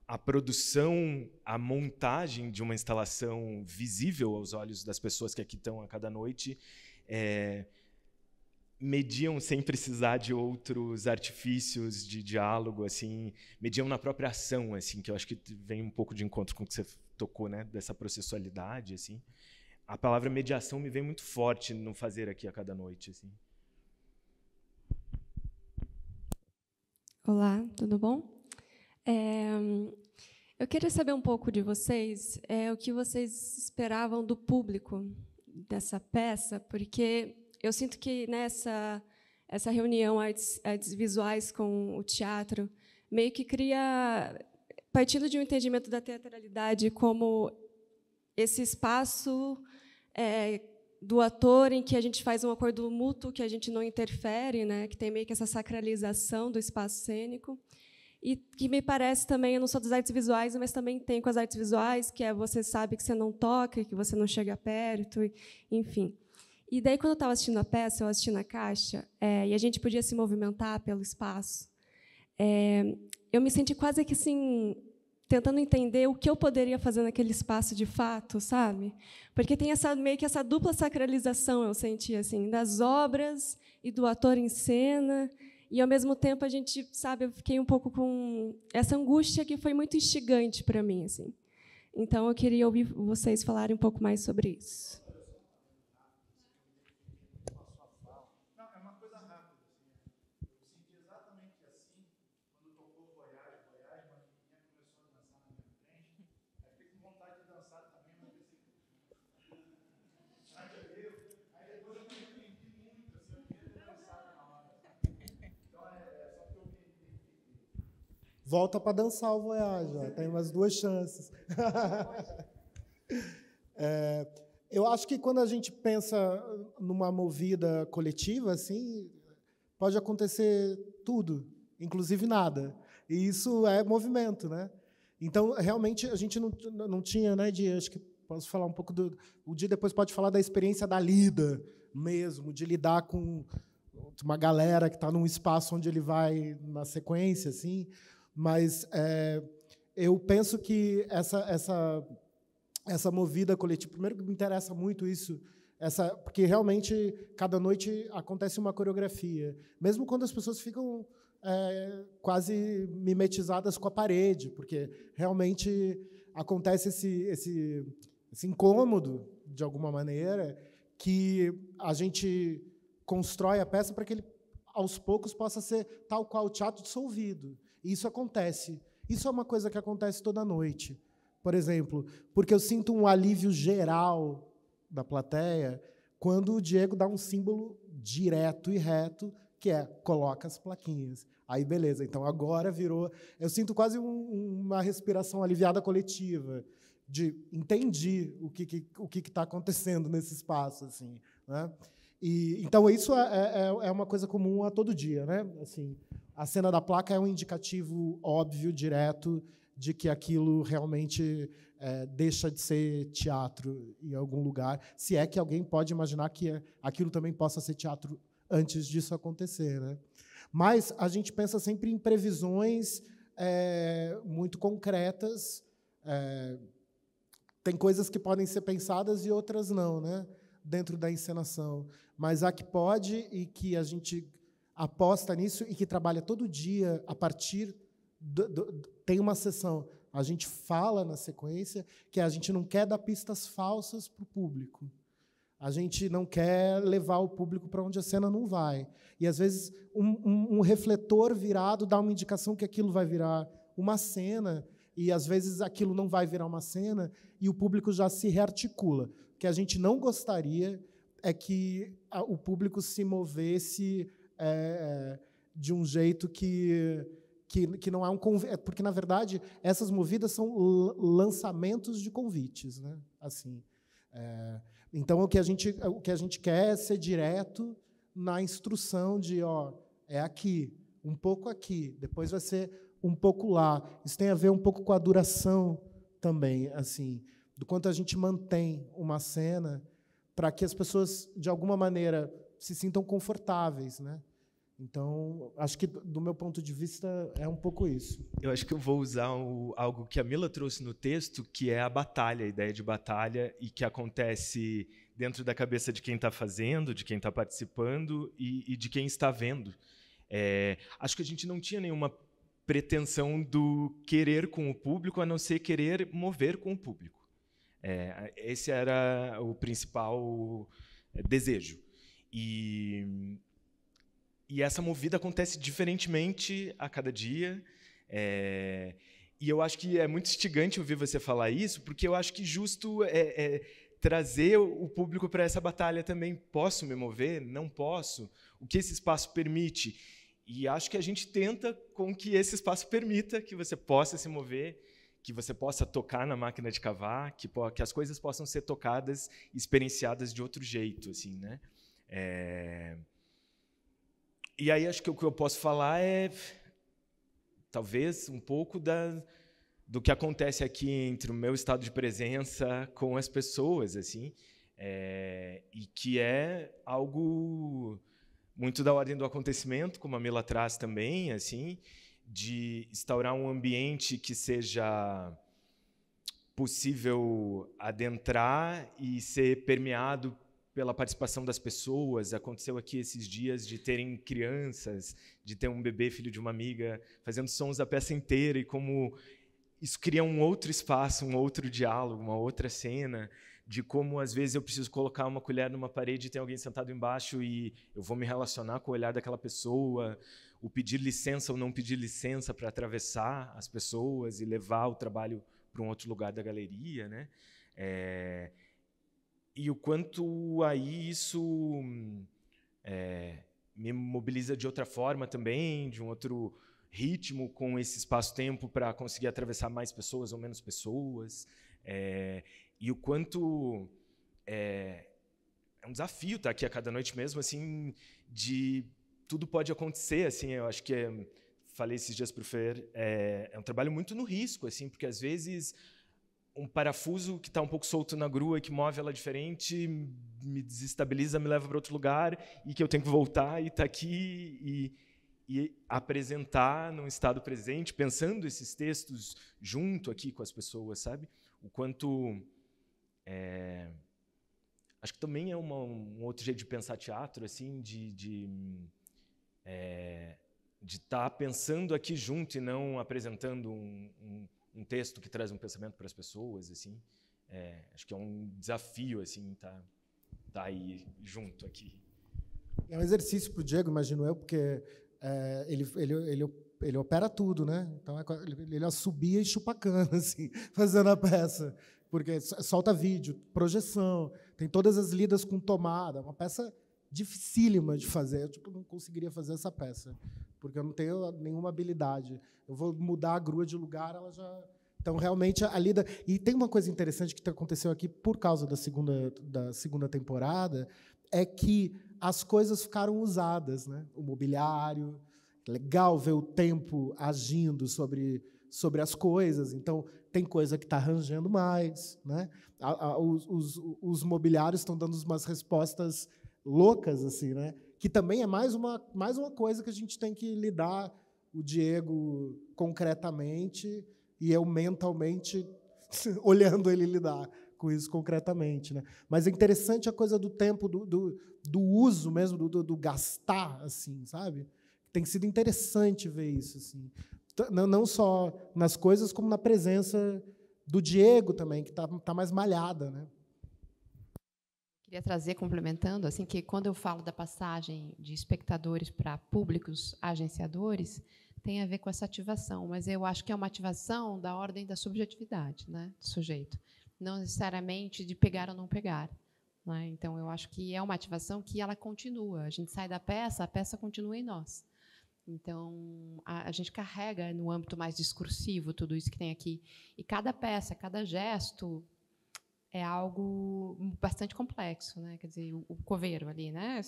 a produção, a montagem de uma instalação visível aos olhos das pessoas que aqui estão a cada noite, mediam sem precisar de outros artifícios de diálogo, assim, mediam na própria ação, assim, que eu acho que vem um pouco de encontro com o que você tocou, né, dessa processualidade, assim. A palavra mediação me vem muito forte no fazer aqui a cada noite, assim. Olá, tudo bom? Eu queria saber um pouco de vocês, o que vocês esperavam do público dessa peça, porque eu sinto que essa reunião artes visuais com o teatro meio que cria, partindo de um entendimento da teatralidade como esse espaço do ator em que a gente faz um acordo mútuo, que a gente não interfere, né, que tem meio que essa sacralização do espaço cênico, e que me parece também, eu não sou das artes visuais, mas também tem com as artes visuais, que você sabe que você não toca, que você não chega perto, enfim. E daí, quando eu estava assistindo a peça, eu assisti na caixa, e a gente podia se movimentar pelo espaço, eu me senti quase que assim, tentando entender o que eu poderia fazer naquele espaço de fato, sabe? Porque tem meio que essa dupla sacralização, eu senti, assim, das obras e do ator em cena, e, ao mesmo tempo, a gente, sabe, eu fiquei um pouco com essa angústia que foi muito instigante para mim, assim. Então, eu queria ouvir vocês falarem um pouco mais sobre isso. Volta para dançar o Voyage, tem umas 2 chances. Eu acho que quando a gente pensa numa movida coletiva, assim, pode acontecer tudo, inclusive nada. E isso é movimento, né? Então, realmente, a gente não tinha, né, acho que posso falar um pouco o Di depois pode falar da experiência da lida mesmo, de lidar com uma galera que está num espaço onde ele vai na sequência, assim. Mas eu penso que essa movida coletiva, primeiro que me interessa muito isso, porque realmente cada noite acontece uma coreografia, mesmo quando as pessoas ficam quase mimetizadas com a parede, porque realmente acontece esse incômodo, de alguma maneira, que a gente constrói a peça para que ele, aos poucos, possa ser tal qual o teatro dissolvido. E isso acontece. Isso é uma coisa que acontece toda noite. Por exemplo, porque eu sinto um alívio geral da plateia quando o Diego dá um símbolo direto e reto, que coloca as plaquinhas. Aí, beleza, então agora virou... Eu sinto quase uma respiração aliviada coletiva, de entendi o que está acontecendo nesse espaço, assim, né? Então, isso é uma coisa comum a todo dia, né? Assim, a cena da placa é um indicativo óbvio, direto, de que aquilo realmente deixa de ser teatro em algum lugar, se é que alguém pode imaginar que aquilo também possa ser teatro antes disso acontecer, né? Mas a gente pensa sempre em previsões muito concretas. Tem coisas que podem ser pensadas e outras não, né? Dentro da encenação. Mas há que pode e que a gente aposta nisso e que trabalha todo dia a partir... Tem uma sessão, a gente fala na sequência que a gente não quer dar pistas falsas para o público. A gente não quer levar o público para onde a cena não vai. E, às vezes, um refletor virado dá uma indicação que aquilo vai virar uma cena, e, às vezes, aquilo não vai virar uma cena, e o público já se rearticula. O que a gente não gostaria é que o público se movesse de um jeito que não é um convite, porque, na verdade, essas movidas são lançamentos de convites, né? Assim, então, o que a gente quer é ser direto na instrução de, é aqui, um pouco aqui, depois vai ser um pouco lá. Isso tem a ver um pouco com a duração também, assim, do quanto a gente mantém uma cena para que as pessoas, de alguma maneira, se sintam confortáveis, né? Então, acho que, do meu ponto de vista, é um pouco isso. Eu acho que eu vou usar algo que a Mila trouxe no texto, que é a batalha, a ideia de batalha, e que acontece dentro da cabeça de quem está fazendo, de quem está participando e de quem está vendo. Acho que a gente não tinha nenhuma pretensão do querer com o público, a não ser querer mover com o público. Esse era o principal desejo. E essa movida acontece diferentemente a cada dia. E eu acho que é muito instigante ouvir você falar isso, porque eu acho que justo trazer o público para essa batalha também. Posso me mover? Não posso? O que esse espaço permite? E acho que a gente tenta com que esse espaço permita que você possa se mover, que você possa tocar na máquina de cavar, que as coisas possam ser tocadas, experienciadas de outro jeito, assim, né? E aí acho que o que eu posso falar é, talvez, um pouco do que acontece aqui entre o meu estado de presença com as pessoas, assim, e que é algo muito da ordem do acontecimento, como a Mila traz também, assim, de instaurar um ambiente que seja possível adentrar e ser permeado pela participação das pessoas. Aconteceu aqui esses dias de terem crianças, de ter um bebê filho de uma amiga fazendo sons a peça inteira, e como isso cria um outro espaço, um outro diálogo, uma outra cena, de como às vezes eu preciso colocar uma colher numa parede e tem alguém sentado embaixo e eu vou me relacionar com o olhar daquela pessoa, o pedir licença ou não pedir licença para atravessar as pessoas e levar o trabalho para um outro lugar da galeria, né? E o quanto aí isso me mobiliza de outra forma também, de um outro ritmo, com esse espaço-tempo para conseguir atravessar mais pessoas ou menos pessoas. E o quanto é um desafio estar aqui a cada noite mesmo, assim, de tudo pode acontecer, assim. Eu acho que falei esses dias para o Fer, é um trabalho muito no risco, assim, porque às vezes um parafuso que está um pouco solto na grua e que move ela diferente me desestabiliza, me leva para outro lugar, e que eu tenho que voltar e estar aqui e apresentar num estado presente, pensando esses textos junto aqui com as pessoas, sabe? O quanto acho que também é um outro jeito de pensar teatro, assim, de estar pensando aqui junto e não apresentando um texto que traz um pensamento para as pessoas, assim. Acho que é um desafio, assim, tá aí junto aqui. É um exercício para o Diego, imagino eu, porque ele opera tudo, né? Então ele assobia e chupa cana, assim, fazendo a peça, porque solta vídeo, projeção, tem todas as lidas com tomada, uma peça dificílima de fazer. Eu não conseguiria fazer essa peça, porque eu não tenho nenhuma habilidade. Eu vou mudar a grua de lugar, ela já... Então, realmente, a lida... E tem uma coisa interessante que aconteceu aqui por causa da segunda temporada, é que as coisas ficaram usadas, né? O mobiliário, legal ver o tempo agindo sobre as coisas. Então, tem coisa que está arranjando mais, né? Os mobiliários estão dando umas respostas loucas, assim, né? Que também é mais uma coisa que a gente tem que lidar, o Diego concretamente e eu mentalmente olhando ele lidar com isso concretamente, né? Mas é interessante a coisa do tempo, do uso mesmo, do gastar, assim, sabe? Tem sido interessante ver isso, assim. Não só nas coisas, como na presença do Diego também, que tá mais malhada, né? Queria trazer, complementando, assim, que quando eu falo da passagem de espectadores para públicos agenciadores, tem a ver com essa ativação, mas eu acho que é uma ativação da ordem da subjetividade, né, do sujeito, não necessariamente de pegar ou não pegar, né? Então, eu acho que é uma ativação que ela continua. A gente sai da peça, a peça continua em nós. Então, a gente carrega no âmbito mais discursivo tudo isso que tem aqui. E cada peça, cada gesto é algo bastante complexo, né? Quer dizer, o coveiro ali, né?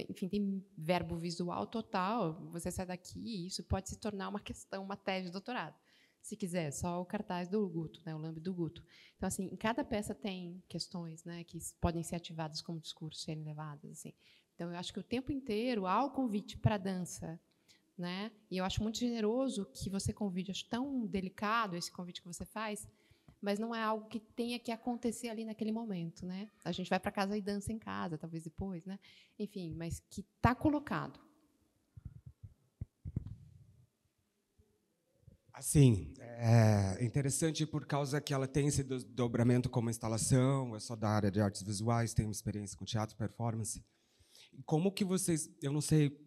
Enfim, tem verbo visual total. Você sai daqui e isso pode se tornar uma questão, uma tese de doutorado, se quiser, só o cartaz do Guto, né? O lambe do Guto. Então, assim, em cada peça tem questões, né, que podem ser ativadas como discurso, serem levadas, assim. Então, eu acho que o tempo inteiro há o convite para a dança, né? E eu acho muito generoso que você convide. Acho tão delicado esse convite que você faz, mas não é algo que tenha que acontecer ali naquele momento, né? A gente vai para casa e dança em casa, talvez depois, né? Enfim, mas que está colocado. Assim, é interessante por causa que ela tem esse desdobramento como instalação, eu sou da área de artes visuais, tenho experiência com teatro, performance. Como que vocês, eu não sei,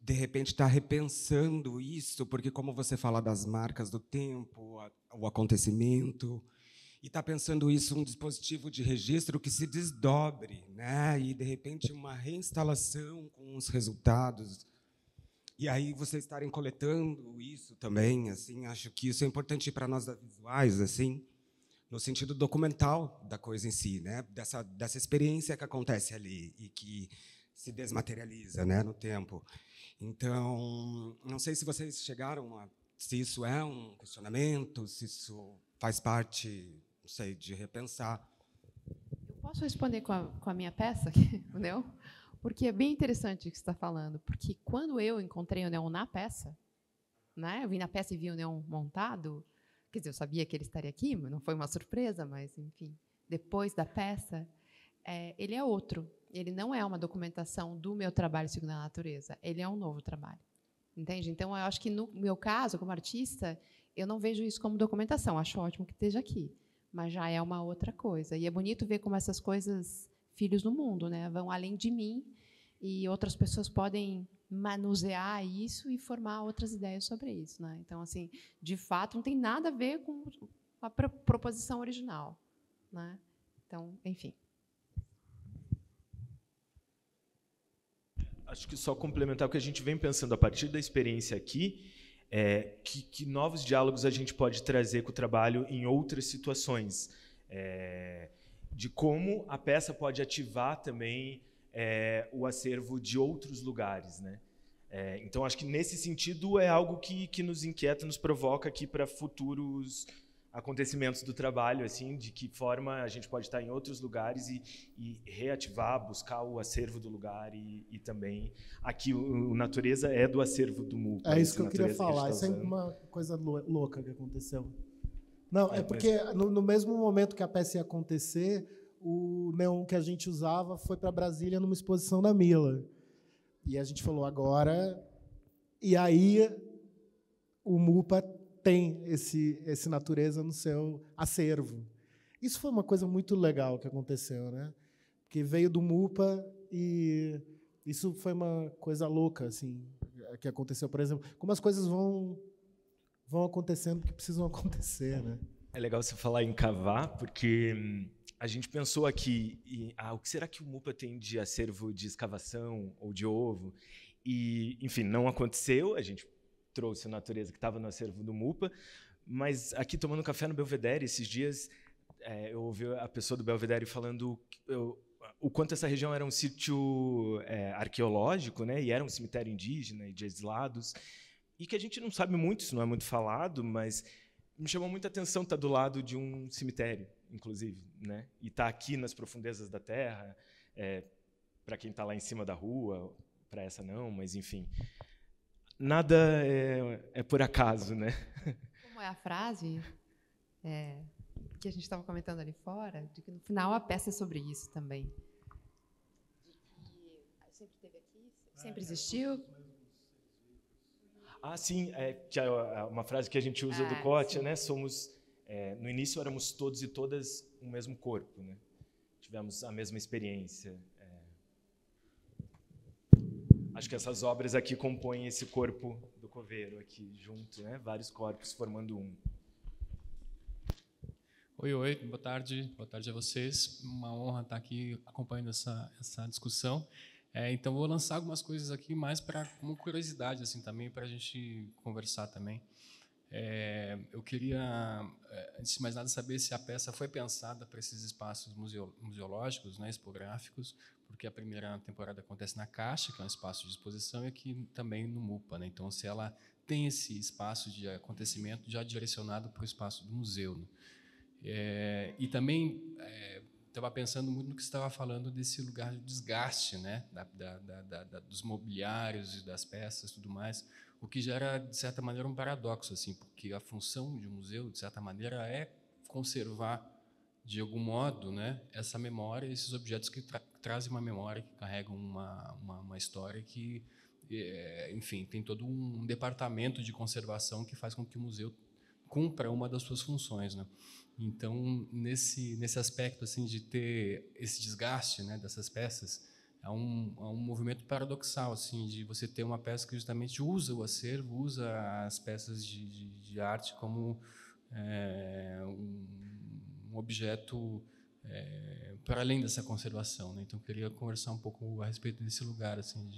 de repente está repensando isso, porque como você fala das marcas do tempo, o acontecimento, e está pensando isso um dispositivo de registro que se desdobre, né? E de repente uma reinstalação com os resultados. E aí vocês estarem coletando isso também, assim, acho que isso é importante para nós da visuais, assim, no sentido documental da coisa em si, né? Dessa experiência que acontece ali e que se desmaterializa, né, no tempo. Então, não sei se vocês chegaram a, se isso é um questionamento, se isso faz parte, não sei, de repensar. Eu posso responder com a minha peça, entendeu? Porque é bem interessante o que você está falando, porque quando eu encontrei o Neon na peça, né, eu vim na peça e vi o Neon montado, quer dizer, eu sabia que ele estaria aqui, não foi uma surpresa, mas, enfim, depois da peça, ele é outro. Ele não é uma documentação do meu trabalho segundo a natureza, ele é um novo trabalho. Entende? Então, eu acho que, no meu caso, como artista, eu não vejo isso como documentação, acho ótimo que esteja aqui, mas já é uma outra coisa. E é bonito ver como essas coisas, filhos do mundo, né, vão além de mim e outras pessoas podem manusear isso e formar outras ideias sobre isso, né? Então, assim, de fato, não tem nada a ver com a proposição original, né? Então, enfim. Acho que só complementar o que a gente vem pensando a partir da experiência aqui, que novos diálogos a gente pode trazer com o trabalho em outras situações, de como a peça pode ativar também o acervo de outros lugares, né? Então, acho que, nesse sentido, é algo que nos inquieta, nos provoca aqui para futuros acontecimentos do trabalho, assim, de que forma a gente pode estar em outros lugares e reativar, buscar o acervo do lugar e também aqui o Natureza é do acervo do MUPA. É isso que eu queria falar, isso é uma coisa louca que aconteceu. Não, porque no mesmo momento que a peça ia acontecer, o neon que a gente usava foi para Brasília numa exposição da Mila. E a gente falou, agora... E aí o MUPA tem esse Natureza no seu acervo. Isso foi uma coisa muito legal que aconteceu, né? Porque veio do MUPA e isso foi uma coisa louca, assim, que aconteceu. Por exemplo, como as coisas vão acontecendo porque precisam acontecer, né? É legal você falar em cavar, porque a gente pensou aqui, o que será que o MUPA tem de acervo de escavação ou de ovo? E, enfim, não aconteceu, a gente trouxe a Natureza que estava no acervo do MUPA, mas aqui tomando café no Belvedere, esses dias, eu ouvi a pessoa do Belvedere falando o quanto essa região era um sítio arqueológico, né, e era um cemitério indígena e de exilados, e que a gente não sabe muito, isso não é muito falado, mas me chamou muita atenção estar do lado de um cemitério, inclusive, né, e estar aqui nas profundezas da terra, para quem está lá em cima da rua, para essa não, mas, enfim... Nada é por acaso, né? Como é a frase que a gente estava comentando ali fora, de que no final a peça é sobre isso também. De que sempre esteve aqui, sempre existiu. Sim, que é uma frase que a gente usa do Kotia, né? Somos, no início éramos todos e todas um mesmo corpo, né? tivemos a mesma experiência. Acho que essas obras aqui compõem esse corpo do coveiro, aqui junto, né? Vários corpos formando um. Oi, boa tarde a vocês. Uma honra estar aqui acompanhando essa discussão. Então, vou lançar algumas coisas aqui mais como curiosidade, assim, também, para a gente conversar também. Eu queria, antes de mais nada, saber se a peça foi pensada para esses espaços museológicos, né, expográficos, porque a primeira temporada acontece na Caixa, que é um espaço de exposição, e aqui também no MUPA, né? Então, se ela tem esse espaço de acontecimento já direcionado para o espaço do museu, né? E também estava pensando muito no que você estava falando desse lugar de desgaste, né, dos mobiliários e das peças, tudo mais, o que gera, de certa maneira, um paradoxo, assim, porque a função de um museu, de certa maneira, é conservar, de algum modo, né, essa memória, esses objetos que trazem uma memória, que carregam uma história que, enfim, tem todo um departamento de conservação que faz com que o museu cumpra uma das suas funções, né? Então, nesse aspecto, assim, de ter esse desgaste, né, dessas peças, há um movimento paradoxal, assim, de você ter uma peça que justamente usa o acervo, usa as peças de arte como um objeto para além dessa conservação, né? Então, eu queria conversar um pouco a respeito desse lugar, assim,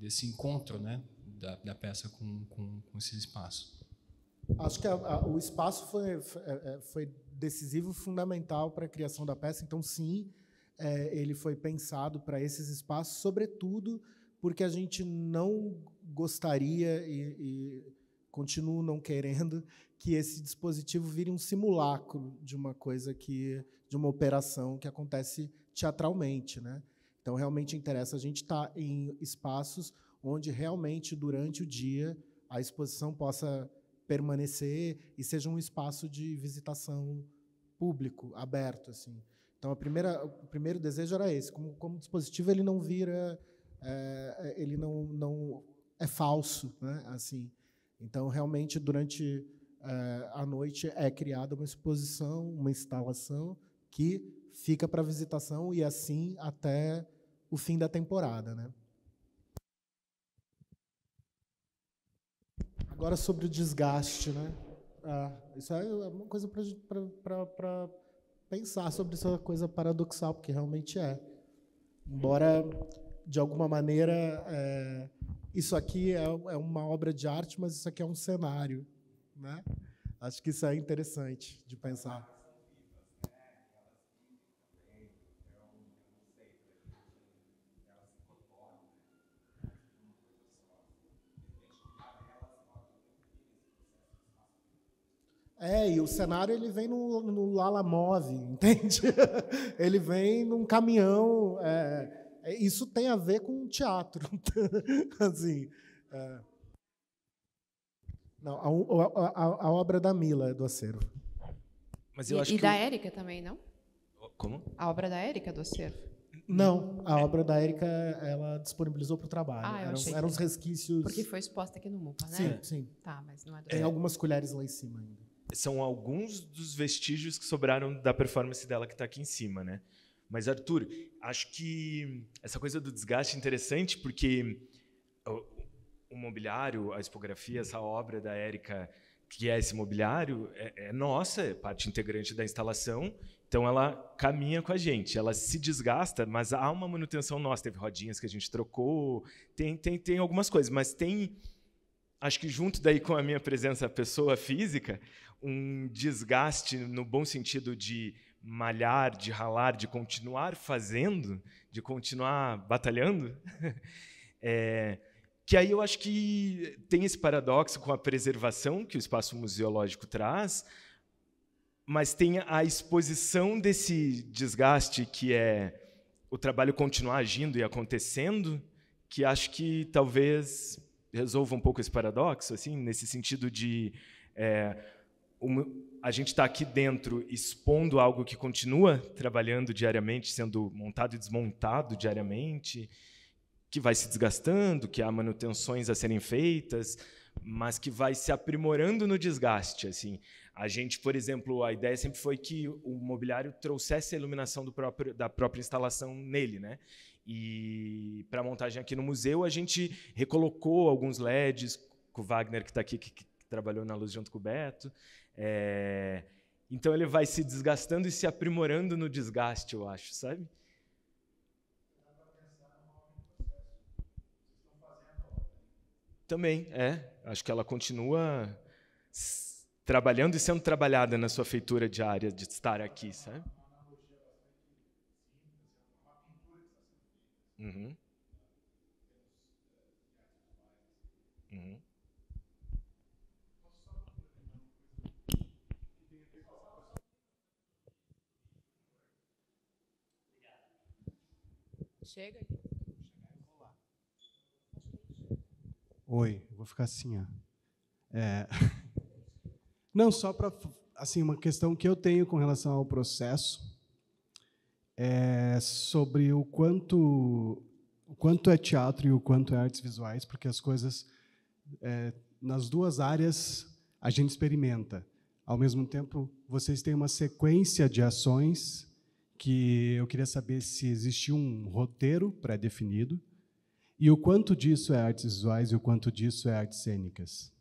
desse encontro, né, da peça com esse espaço. Acho que o espaço foi decisivo, fundamental para a criação da peça. Então, sim, ele foi pensado para esses espaços, sobretudo porque a gente não gostaria e continuo não querendo que esse dispositivo vire um simulacro de uma coisa de uma operação que acontece teatralmente, né? Então, realmente interessa a gente estar em espaços onde realmente durante o dia a exposição possa permanecer e seja um espaço de visitação público, aberto, assim. Então, o primeiro desejo era esse. Como dispositivo, ele não vira, ele não é falso, né? Assim. Então, realmente, durante a noite é criada uma exposição, uma instalação que fica para visitação e assim até o fim da temporada, né? Agora, sobre o desgaste, né? Isso é uma coisa para pensar sobre essa coisa paradoxal, porque realmente é. Embora, de alguma maneira, isso aqui é uma obra de arte, mas isso aqui é um cenário, né? Acho que isso é interessante de pensar. E o cenário ele vem no Lala Move, entende? Ele vem num caminhão. Isso tem a ver com teatro. Assim, não, a obra da Mila, do acervo. Mas eu acho que da Érica também, não? Como? A obra da Érica do acervo? Não, a obra da Érica ela disponibilizou para o trabalho. Eram os resquícios. Porque foi exposta aqui no MUPA, né? Sim, sim. Tá, mas não é do Tem algumas colheres lá em cima ainda. São alguns dos vestígios que sobraram da performance dela que está aqui em cima, né? Mas, Arthur, acho que essa coisa do desgaste é interessante porque o mobiliário, a expografia, essa obra da Érica, que é esse mobiliário, é nossa, é parte integrante da instalação, então ela caminha com a gente, ela se desgasta, mas há uma manutenção nossa, teve rodinhas que a gente trocou, tem algumas coisas, mas tem, acho que junto daí com a minha presença pessoa física, um desgaste no bom sentido de malhar, de ralar, de continuar fazendo, de continuar batalhando, que aí eu acho que tem esse paradoxo com a preservação que o espaço museológico traz, mas tem a exposição desse desgaste, que é o trabalho continuar agindo e acontecendo, que acho que talvez resolva um pouco esse paradoxo, assim, nesse sentido de a gente está aqui dentro expondo algo que continua trabalhando diariamente, sendo montado e desmontado diariamente, que vai se desgastando, que há manutenções a serem feitas, mas que vai se aprimorando no desgaste. Assim. A gente, por exemplo, a ideia sempre foi que o mobiliário trouxesse a iluminação da própria instalação nele, né? E para a montagem aqui no museu, a gente recolocou alguns LEDs, com o Wagner, que está aqui, que trabalhou na luz junto com o Beto. Então, ele vai se desgastando e se aprimorando no desgaste, eu acho, sabe? Também, acho que ela continua trabalhando e sendo trabalhada na sua feitura diária de estar aqui, sabe? Uhum. Uhum. Chega. Oi, vou ficar assim, ó. Não, só para assim, uma questão que eu tenho com relação ao processo é sobre o quanto é teatro e o quanto é artes visuais, porque as coisas nas duas áreas a gente experimenta. Ao mesmo tempo, vocês têm uma sequência de ações que eu queria saber se existe um roteiro pré-definido e o quanto disso é artes visuais e o quanto disso é artes cênicas.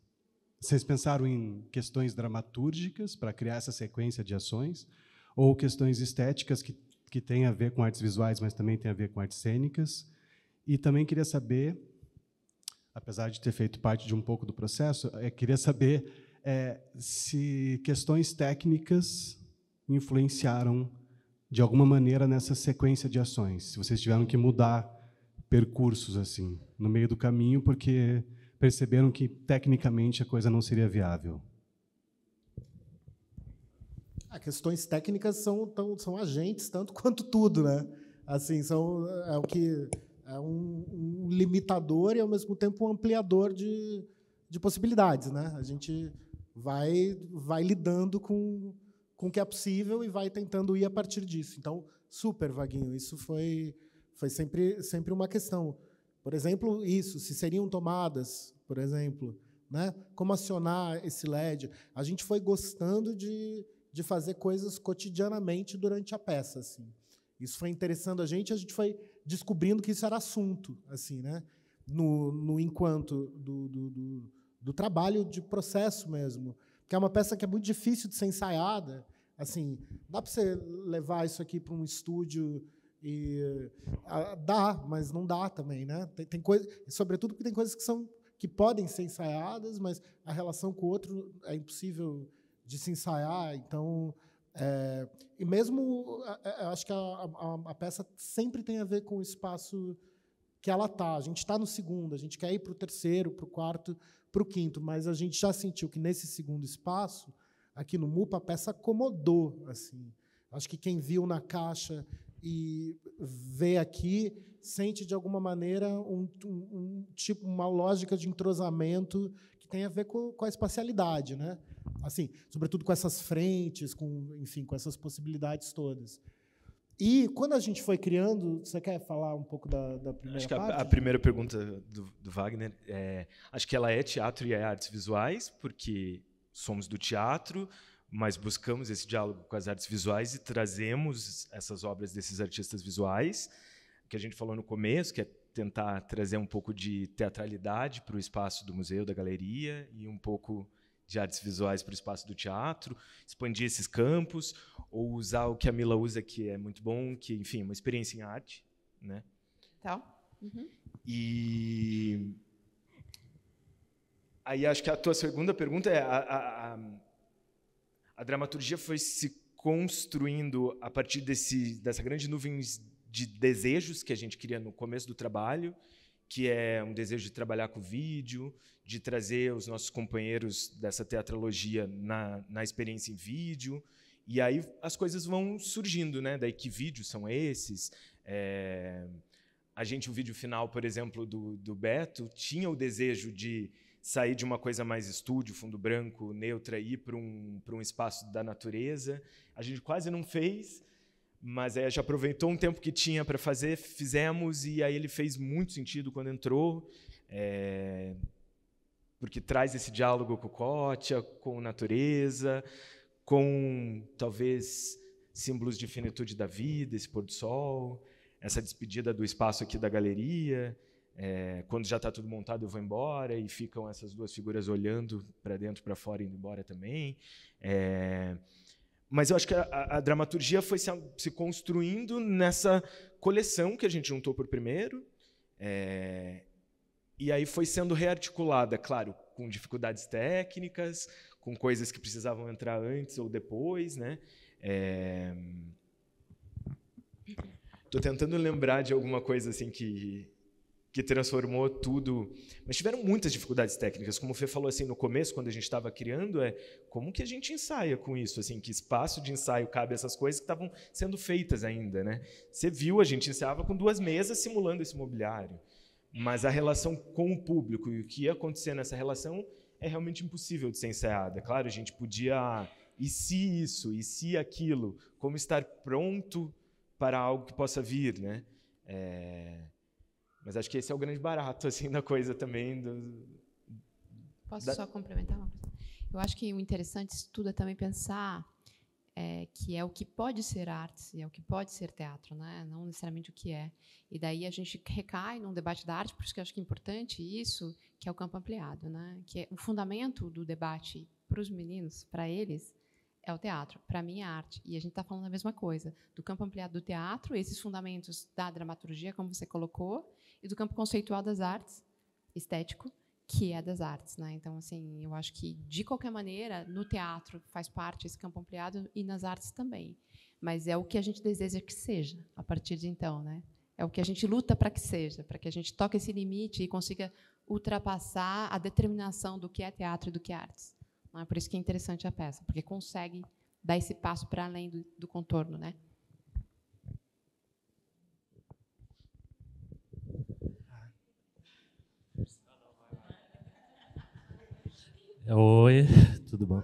Vocês pensaram em questões dramatúrgicas para criar essa sequência de ações ou questões estéticas que têm a ver com artes visuais, mas também têm a ver com artes cênicas? E também queria saber, apesar de ter feito parte de um pouco do processo, queria saber se questões técnicas influenciaram de alguma maneira nessa sequência de ações, se vocês tiveram que mudar percursos assim no meio do caminho porque perceberam que tecnicamente a coisa não seria viável. Questões técnicas são agentes tanto quanto tudo, né? Assim, é um limitador e ao mesmo tempo um ampliador de possibilidades, né? A gente vai lidando com o que é possível e vai tentando ir a partir disso. Então, super, Vaguinho, isso foi sempre uma questão. Por exemplo, se seriam tomadas, por exemplo, né? Como acionar esse LED? A gente foi gostando de fazer coisas cotidianamente durante a peça, assim. Isso foi interessando a gente foi descobrindo que isso era assunto, assim, né? No enquanto do trabalho de processo mesmo, que é uma peça que é muito difícil de ser ensaiada. Assim, dá para você levar isso aqui para um estúdio e dá, mas não dá também, né? Tem coisa, sobretudo porque tem coisas que podem ser ensaiadas, mas a relação com o outro é impossível de se ensaiar. Então, e mesmo eu acho que a peça sempre tem a ver com o espaço que ela está. A gente está no segundo, a gente quer ir para o terceiro, para o quarto, para o quinto, mas a gente já sentiu que nesse segundo espaço, aqui no MUPA, a peça acomodou. Assim. Acho que quem viu na caixa e vê aqui sente, de alguma maneira, uma lógica de entrosamento que tem a ver com a espacialidade, né? Assim, sobretudo com essas frentes, com essas possibilidades todas. E, quando a gente foi criando, você quer falar um pouco da primeira acho que parte? A primeira pergunta do Wagner, acho que ela é teatro e é artes visuais, porque somos do teatro, mas buscamos esse diálogo com as artes visuais e trazemos essas obras desses artistas visuais, que a gente falou no começo, que é tentar trazer um pouco de teatralidade para o espaço do museu, da galeria, e um pouco de artes visuais para o espaço do teatro, expandir esses campos, ou usar o que a Mila usa, que é muito bom, que, enfim, uma experiência em arte, né? Então. Uhum. E aí acho que a tua segunda pergunta é a dramaturgia foi se construindo a partir dessa grande nuvem de desejos que a gente cria no começo do trabalho, que é um desejo de trabalhar com vídeo, de trazer os nossos companheiros dessa teatrologia na experiência em vídeo, e aí as coisas vão surgindo, né? Daí que vídeos são esses? O vídeo final, por exemplo, do Beto, tinha o desejo de sair de uma coisa mais estúdio, fundo branco, neutra, e ir para um espaço da natureza. A gente quase não fez, mas aí a gente aproveitou um tempo que tinha para fazer, fizemos, e aí ele fez muito sentido quando entrou. porque traz esse diálogo com o Kotia, com a natureza, com, talvez, símbolos de finitude da vida, esse pôr do sol, essa despedida do espaço aqui da galeria. Quando já está tudo montado, eu vou embora, e ficam essas duas figuras olhando para dentro, para fora, indo embora também. Mas eu acho que a dramaturgia foi se construindo nessa coleção que a gente juntou por primeiro, e aí foi sendo rearticulada, claro, com dificuldades técnicas, com coisas que precisavam entrar antes ou depois, né? Estou tentando lembrar de alguma coisa assim que transformou tudo. Mas tiveram muitas dificuldades técnicas. Como o Fê falou assim no começo, quando a gente estava criando, como que a gente ensaia com isso? Assim, que espaço de ensaio cabe essas coisas que estavam sendo feitas ainda, né? Você viu, a gente ensaiava com 2 mesas simulando esse mobiliário. Mas a relação com o público e o que ia acontecer nessa relação é realmente impossível de ser ensaiada. Claro, a gente podia... E se isso? E se aquilo? Como estar pronto para algo que possa vir, né? Mas acho que esse é o grande barato assim da coisa também. Posso só complementar uma coisa? Eu acho que o interessante disso tudo é também pensar que é o que pode ser arte e é o que pode ser teatro, né? Não necessariamente o que é. E daí a gente recai num debate da arte, por isso que eu acho que é importante isso, que é o campo ampliado, né? Que é o fundamento do debate para os meninos, para eles, é o teatro. Para mim, é a arte. E a gente está falando a mesma coisa. Do campo ampliado do teatro, esses fundamentos da dramaturgia, como você colocou, e do campo conceitual das artes, estético, que é das artes, né? Então, assim, eu acho que, de qualquer maneira, no teatro faz parte esse campo ampliado e nas artes também. Mas é o que a gente deseja que seja, a partir de então, né? É o que a gente luta para que seja, para que a gente toque esse limite e consiga ultrapassar a determinação do que é teatro e do que é artes. Não é por isso que é interessante a peça, porque consegue dar esse passo para além do contorno, né? Oi, tudo bom?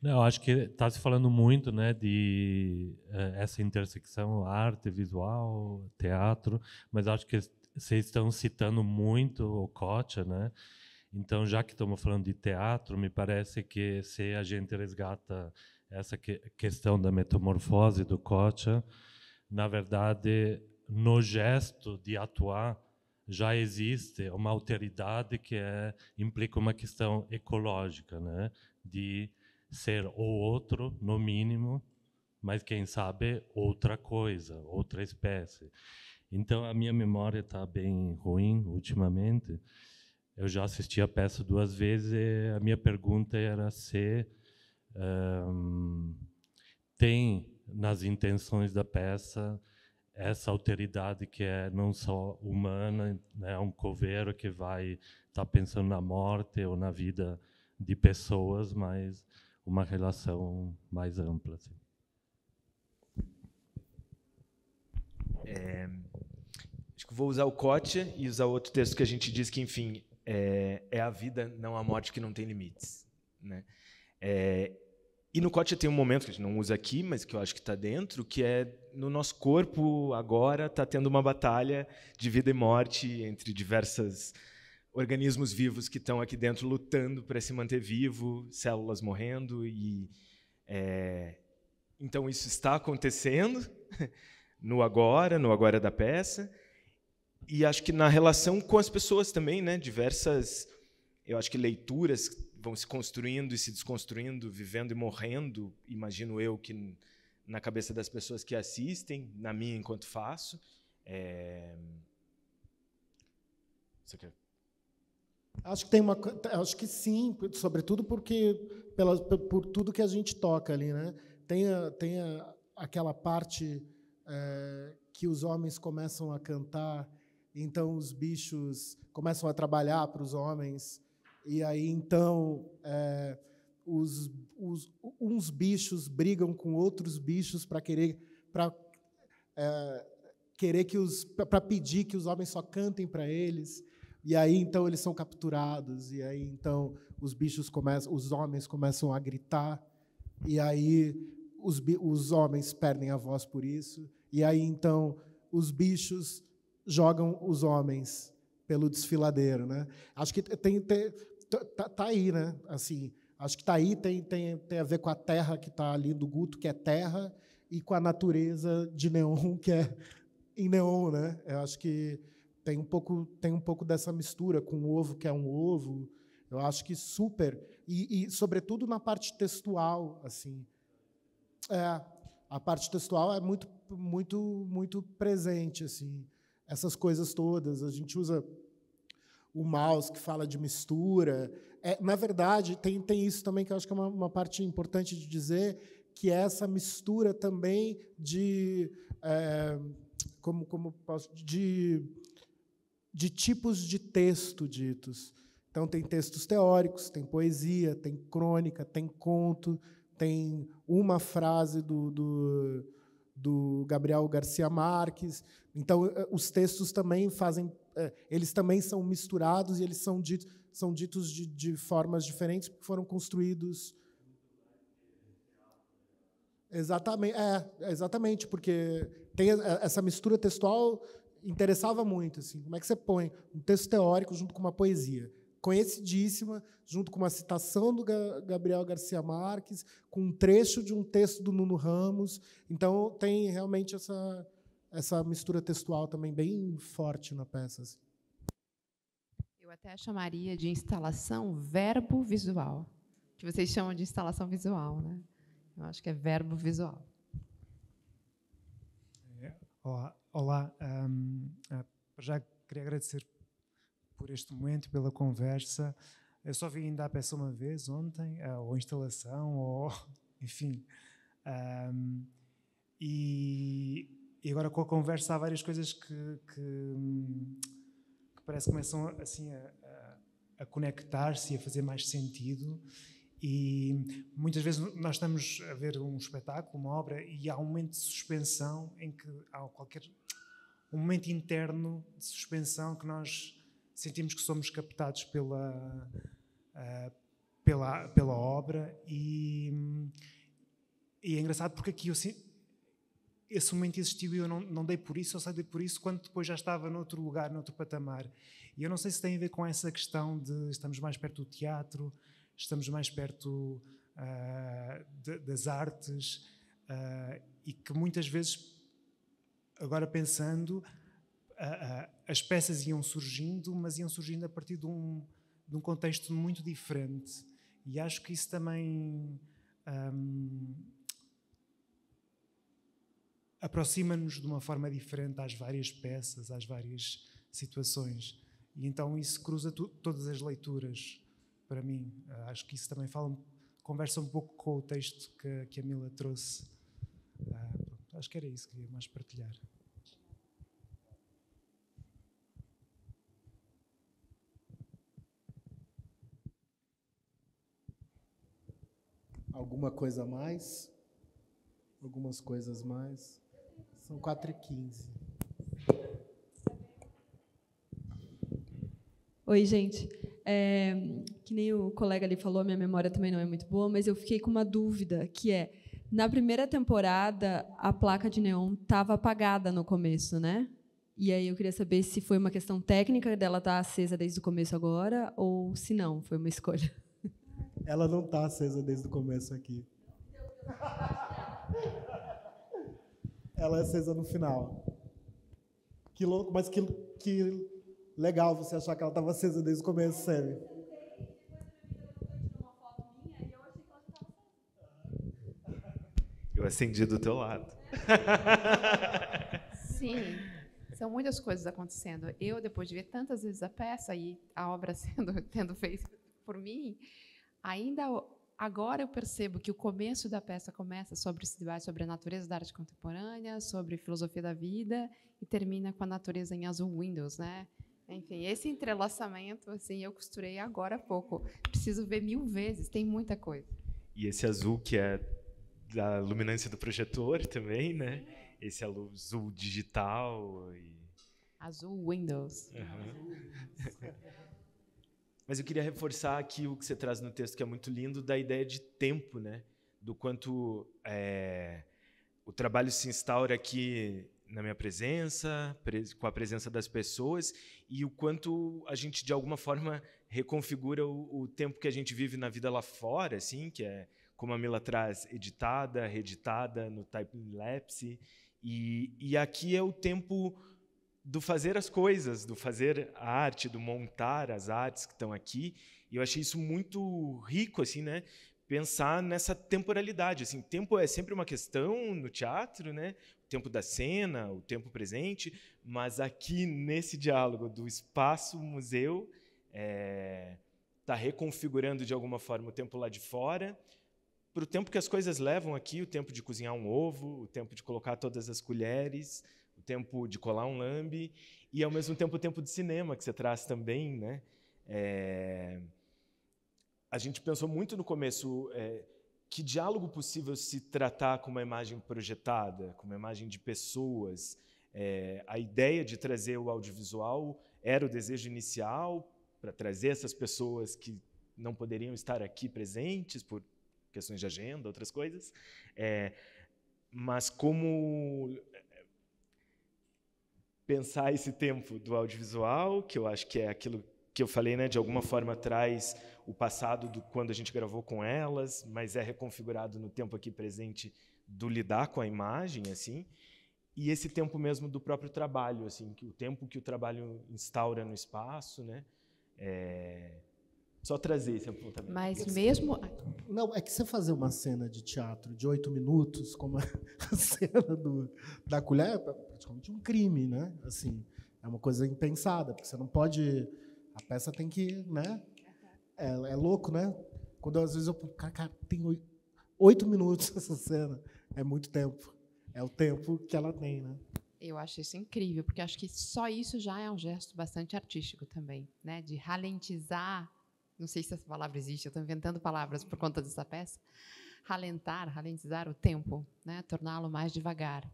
Eu acho que está se falando muito, né, de essa intersecção arte, visual, teatro, mas acho que vocês estão citando muito o Kotia, né? Então, já que estamos falando de teatro, me parece que se a gente resgata essa questão da metamorfose do Kotia, na verdade, no gesto de atuar, já existe uma alteridade que implica uma questão ecológica, né? De ser o outro, no mínimo, mas, quem sabe, outra coisa, outra espécie. Então, a minha memória está bem ruim ultimamente. Eu já assisti a peça 2 vezes e a minha pergunta era se tem, nas intenções da peça, essa alteridade que é não só humana, né, um coveiro que vai estar pensando na morte ou na vida de pessoas, mas uma relação mais ampla. Assim. Acho que vou usar o Kotia e usar outro texto que a gente diz que, enfim, é a vida, não a morte, que não tem limites, né? E no Kotia tem um momento que a gente não usa aqui, mas que eu acho que está dentro, que é no nosso corpo agora está tendo uma batalha de vida e morte entre diversos organismos vivos que estão aqui dentro lutando para se manter vivo, células morrendo então isso está acontecendo no agora da peça, e acho que na relação com as pessoas também, né? Diversas, eu acho que leituras vão se construindo e se desconstruindo, vivendo e morrendo, imagino eu, que na cabeça das pessoas que assistem, na minha enquanto faço. Você quer? Acho que sim, sobretudo porque por tudo que a gente toca ali, né? Tem aquela parte que os homens começam a cantar, então os bichos começam a trabalhar para os homens. E aí, então, uns bichos brigam com outros bichos para pedir que os homens só cantem para eles. E aí, então, eles são capturados. E aí, então, os homens começam a gritar. E aí, os homens perdem a voz por isso. E aí, então, os bichos jogam os homens pelo desfiladeiro, né? Acho que tá aí, né? Assim, acho que tá aí, tem a ver com a terra que está ali do Guto, que é terra, e com a natureza de neon, que é em neon, né? Eu acho que tem um pouco dessa mistura com o ovo, que é um ovo. Eu acho que super, e sobretudo na parte textual, assim. A parte textual é muito presente, assim. Essas coisas todas, a gente usa o mouse, que fala de mistura. Na verdade, tem isso também, que eu acho que é uma parte importante de dizer, que é essa mistura também de de tipos de texto ditos. Então, tem textos teóricos, tem poesia, tem crônica, tem conto, tem uma frase do Gabriel Garcia Marques. Então, os textos também eles também são misturados e eles são ditos de formas diferentes, porque foram construídos. Exatamente, porque tem essa mistura textual. Interessava muito, assim, como é que você põe um texto teórico junto com uma poesia conhecidíssima, junto com uma citação do Gabriel Garcia Marques, com um trecho de um texto do Nuno Ramos. Então, tem realmente essa mistura textual também bem forte na peça. Assim. Eu até chamaria de instalação verbo-visual, que vocês chamam de instalação visual, né? Eu acho que é verbo-visual. Olá. Já queria agradecer por este momento, pela conversa. Eu só vi ainda a peça uma vez ontem, ou a instalação, ou enfim. E agora com a conversa há várias coisas que parece que começam assim a conectar-se e a fazer mais sentido. E muitas vezes nós estamos a ver um espetáculo, uma obra, e há um momento de suspensão em que há um momento interno de suspensão que nós sentimos que somos captados pela obra, e é engraçado porque aqui esse momento existiu e eu não dei por isso, eu só dei por isso quando depois já estava noutro lugar, noutro patamar. E eu não sei se tem a ver com essa questão de estamos mais perto do teatro, estamos mais perto das artes, e que muitas vezes, agora pensando, as peças iam surgindo, mas iam surgindo a partir de um contexto muito diferente. E acho que isso também aproxima-nos de uma forma diferente às várias peças, às várias situações. E então isso cruza todas as leituras, para mim. Acho que isso também conversa um pouco com o texto que a Mila trouxe. Acho que era isso que queria mais partilhar. Alguma coisa a mais? Algumas coisas mais? São 4h15. Oi, gente. Que nem o colega ali falou, minha memória também não é muito boa, mas eu fiquei com uma dúvida, que é, na primeira temporada, a placa de neon estava apagada no começo, né? E aí eu queria saber se foi uma questão técnica dela estar acesa desde o começo agora, ou se não, foi uma escolha. Ela não está acesa desde o começo aqui. Ela é acesa no final. Que louco, mas que legal você achar que ela estava acesa desde o começo, sério. Eu acendi do teu lado. Sim, são muitas coisas acontecendo. Eu, depois de ver tantas vezes a peça e a obra tendo feito por mim, agora eu percebo que o começo da peça começa sobre esse debate sobre a natureza da arte contemporânea, sobre filosofia da vida, e termina com a natureza em azul Windows, né? Enfim, esse entrelaçamento, assim, eu costurei agora há pouco. Preciso ver 1000 vezes, tem muita coisa. E esse azul que é da luminância do projetor também, né? Esse azul digital. Azul Windows. Uhum. Mas eu queria reforçar aqui o que você traz no texto, que é muito lindo, da ideia de tempo, né? Do quanto o trabalho se instaura aqui na minha presença, com a presença das pessoas, e o quanto a gente, de alguma forma, reconfigura o tempo que a gente vive na vida lá fora, assim, que é, como a Mila traz, editada, reeditada no time-lapse, e aqui é o tempo do fazer as coisas, do fazer a arte, do montar as artes que estão aqui, e eu achei isso muito rico, assim, né? Pensar nessa temporalidade, assim, tempo é sempre uma questão no teatro, né? O tempo da cena, o tempo presente, mas aqui nesse diálogo do espaço-museu está reconfigurando de alguma forma o tempo lá de fora, para o tempo que as coisas levam aqui, o tempo de cozinhar um ovo, o tempo de colocar todas as colheres, o tempo de colar um lambe, e ao mesmo tempo o tempo de cinema que você traz também, né? A gente pensou muito no começo que diálogo possível se tratar com uma imagem projetada, com uma imagem de pessoas. A ideia de trazer o audiovisual era o desejo inicial para trazer essas pessoas que não poderiam estar aqui presentes por questões de agenda, outras coisas. Mas como pensar esse tempo do audiovisual, que eu acho que é aquilo que eu falei, né, de alguma forma traz o passado do quando a gente gravou com elas, mas é reconfigurado no tempo aqui presente do lidar com a imagem, assim, e esse tempo mesmo do próprio trabalho, assim, que o tempo que o trabalho instaura no espaço, né, só trazer esse apontamento. Mas mesmo... Não, é que você fazer uma cena de teatro de 8 minutos, como a cena da colher, é praticamente um crime, né? Assim, é uma coisa impensada, porque você não pode... A peça tem que, né? É louco, né? Quando às vezes eu... Cara, tem 8 minutos essa cena. É muito tempo. É o tempo que ela tem, né? Eu acho isso incrível, porque acho que só isso já é um gesto bastante artístico também, né? De ralentizar, não sei se essa palavra existe, eu estou inventando palavras por conta dessa peça, ralentizar o tempo, né? Torná-lo mais devagar.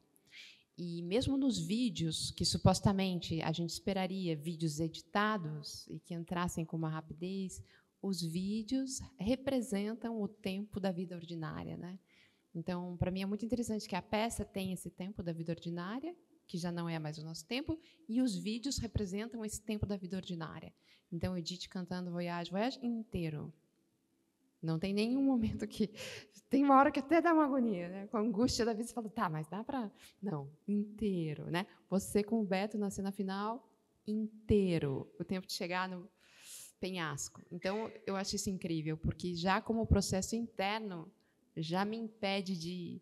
E mesmo nos vídeos, que supostamente a gente esperaria vídeos editados e que entrassem com uma rapidez, os vídeos representam o tempo da vida ordinária, né? Então, para mim, é muito interessante que a peça tem esse tempo da vida ordinária, que já não é mais o nosso tempo, e os vídeos representam esse tempo da vida ordinária. Então, Edith cantando Voyage, Voyage inteiro. Não tem nenhum momento que... Tem uma hora que até dá uma agonia, né? Com a angústia da vida, você fala, tá, mas dá para... Não, inteiro, né? Você com o Beto na cena final, inteiro. O tempo de chegar no penhasco. Então, eu acho isso incrível, porque já como processo interno, já me impede de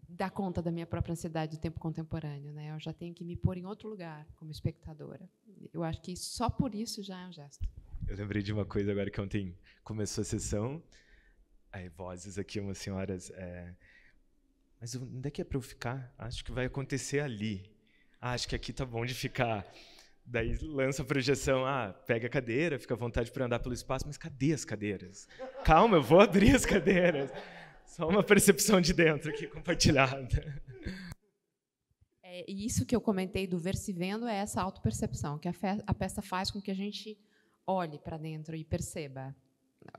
dar conta da minha própria ansiedade do tempo contemporâneo, né? Eu já tenho que me pôr em outro lugar, como espectadora. Eu acho que só por isso já é um gesto. Eu lembrei de uma coisa agora que ontem começou a sessão. Aí, vozes aqui, umas senhoras. Mas onde é que é para eu ficar? Acho que vai acontecer ali. Acho que aqui tá bom de ficar. Daí lança a projeção. Pega a cadeira, fica à vontade para andar pelo espaço. Mas cadê as cadeiras? Calma, eu vou abrir as cadeiras. Só uma percepção de dentro aqui compartilhada. E isso que eu comentei do ver se vendo é essa autopercepção, que a peça faz com que a gente olhe para dentro e perceba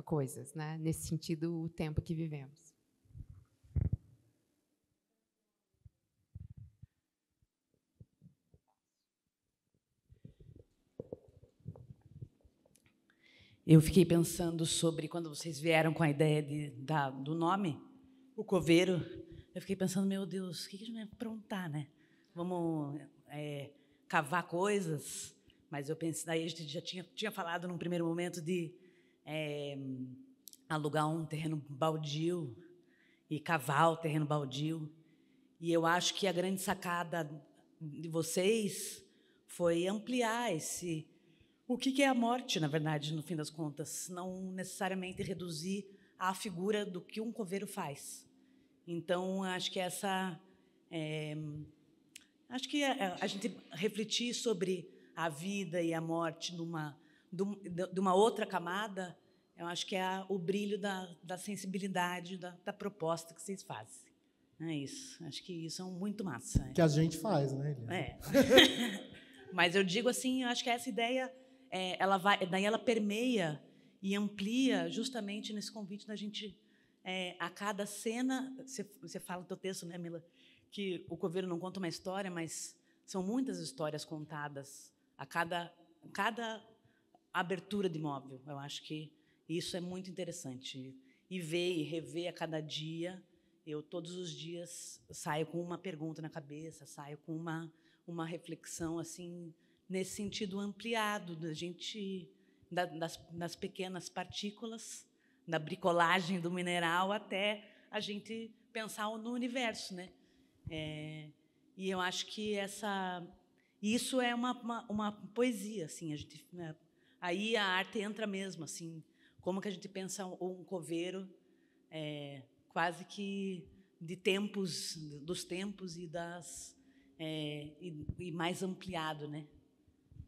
coisas, né? Nesse sentido, o tempo que vivemos. Eu fiquei pensando sobre quando vocês vieram com a ideia do nome, o coveiro. Eu fiquei pensando, meu Deus, o que a gente vai aprontar, né? Vamos cavar coisas. Mas eu pensei, daí a gente já tinha falado num primeiro momento de alugar um terreno baldio e cavar o terreno baldio. E eu acho que a grande sacada de vocês foi ampliar o que é a morte, na verdade, no fim das contas, não necessariamente reduzir à figura do que um coveiro faz. Então, acho que acho que a gente refletir sobre a vida e a morte de uma outra camada, eu acho que é o brilho da sensibilidade da proposta que vocês fazem. É isso. Acho que isso é muito massa. Que a gente faz, né, Eliane? Mas eu digo assim, eu acho que essa ideia, daí ela permeia e amplia justamente nesse convite da gente, a cada cena, você fala no teu texto, né, Mila, que o coveiro não conta uma história, mas são muitas histórias contadas a cada abertura de móvel. Eu acho que isso é muito interessante. E ver e rever a cada dia. Eu, todos os dias, saio com uma pergunta na cabeça, saio com uma reflexão assim, nesse sentido ampliado, da gente, das pequenas partículas, da bricolagem do mineral, até a gente pensar no universo, né? E eu acho que isso é uma poesia, assim. Aí a arte entra mesmo, assim. Como que a gente pensa um coveiro quase que dos tempos e mais ampliado, né?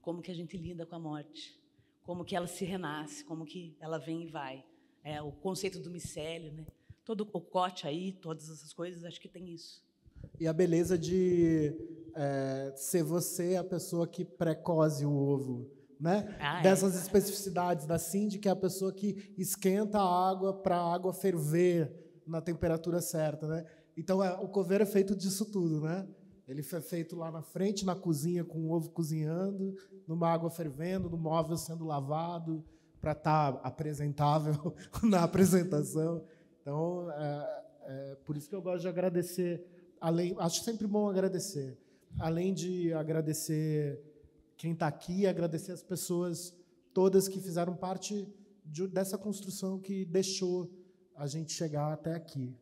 Como que a gente lida com a morte, como que ela se renasce, como que ela vem e vai. O conceito do micélio, né? Todo o cote aí, todas essas coisas, acho que tem isso. E a beleza de ser você a pessoa que precose o ovo, né? Dessas especificidades da Cindy, que é a pessoa que esquenta a água para a água ferver na temperatura certa, né? Então, o coveiro é feito disso tudo, né? Ele foi feito lá na frente, na cozinha, com o ovo cozinhando, numa água fervendo, no móvel sendo lavado, para estar apresentável na apresentação. Então, por isso que eu gosto de agradecer. Acho sempre bom agradecer. Além de agradecer quem está aqui, agradecer as pessoas todas que fizeram parte dessa construção que deixou a gente chegar até aqui.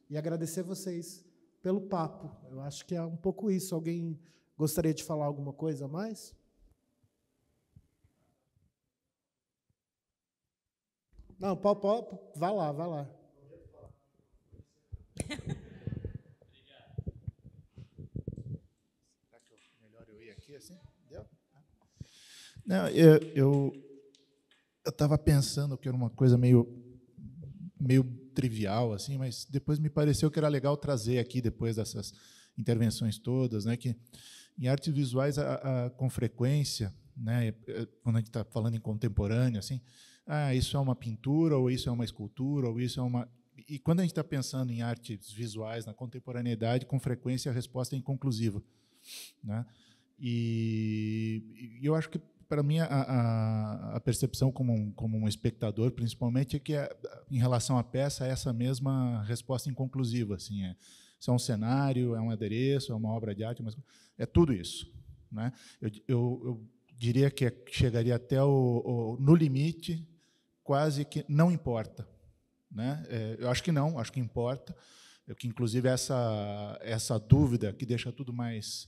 E agradecer vocês pelo papo. Eu acho que é um pouco isso. Alguém gostaria de falar alguma coisa a mais? Não, vai lá, vai lá. Será que melhor eu ir aqui assim? Deu? Não, eu estava pensando que era uma coisa meio trivial, assim, mas depois me pareceu que era legal trazer aqui, depois dessas intervenções todas, né, que em artes visuais, com frequência, né, quando a gente está falando em contemporâneo, assim, isso é uma pintura, ou isso é uma escultura, ou isso é uma... E quando a gente está pensando em artes visuais na contemporaneidade, com frequência a resposta é inconclusiva, né? E eu acho que, para mim, a percepção como um espectador, principalmente, é que, em relação à peça, é essa mesma resposta inconclusiva. Assim, se é um cenário, é um adereço, é uma obra de arte, mas é tudo isso, né? Eu diria que chegaria até no limite, quase que não importa, né? Eu acho que não, acho que importa, que inclusive essa dúvida que deixa tudo mais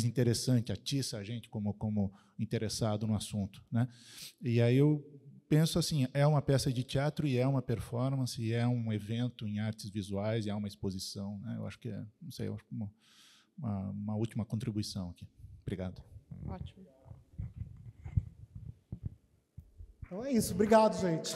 interessante, atiça a gente como interessado no assunto, né? E aí eu penso assim, é uma peça de teatro e é uma performance, e é um evento em artes visuais, e é uma exposição, né? Eu acho que não sei, eu acho que uma última contribuição aqui. Obrigado. Ótimo. Então é isso. Obrigado, gente.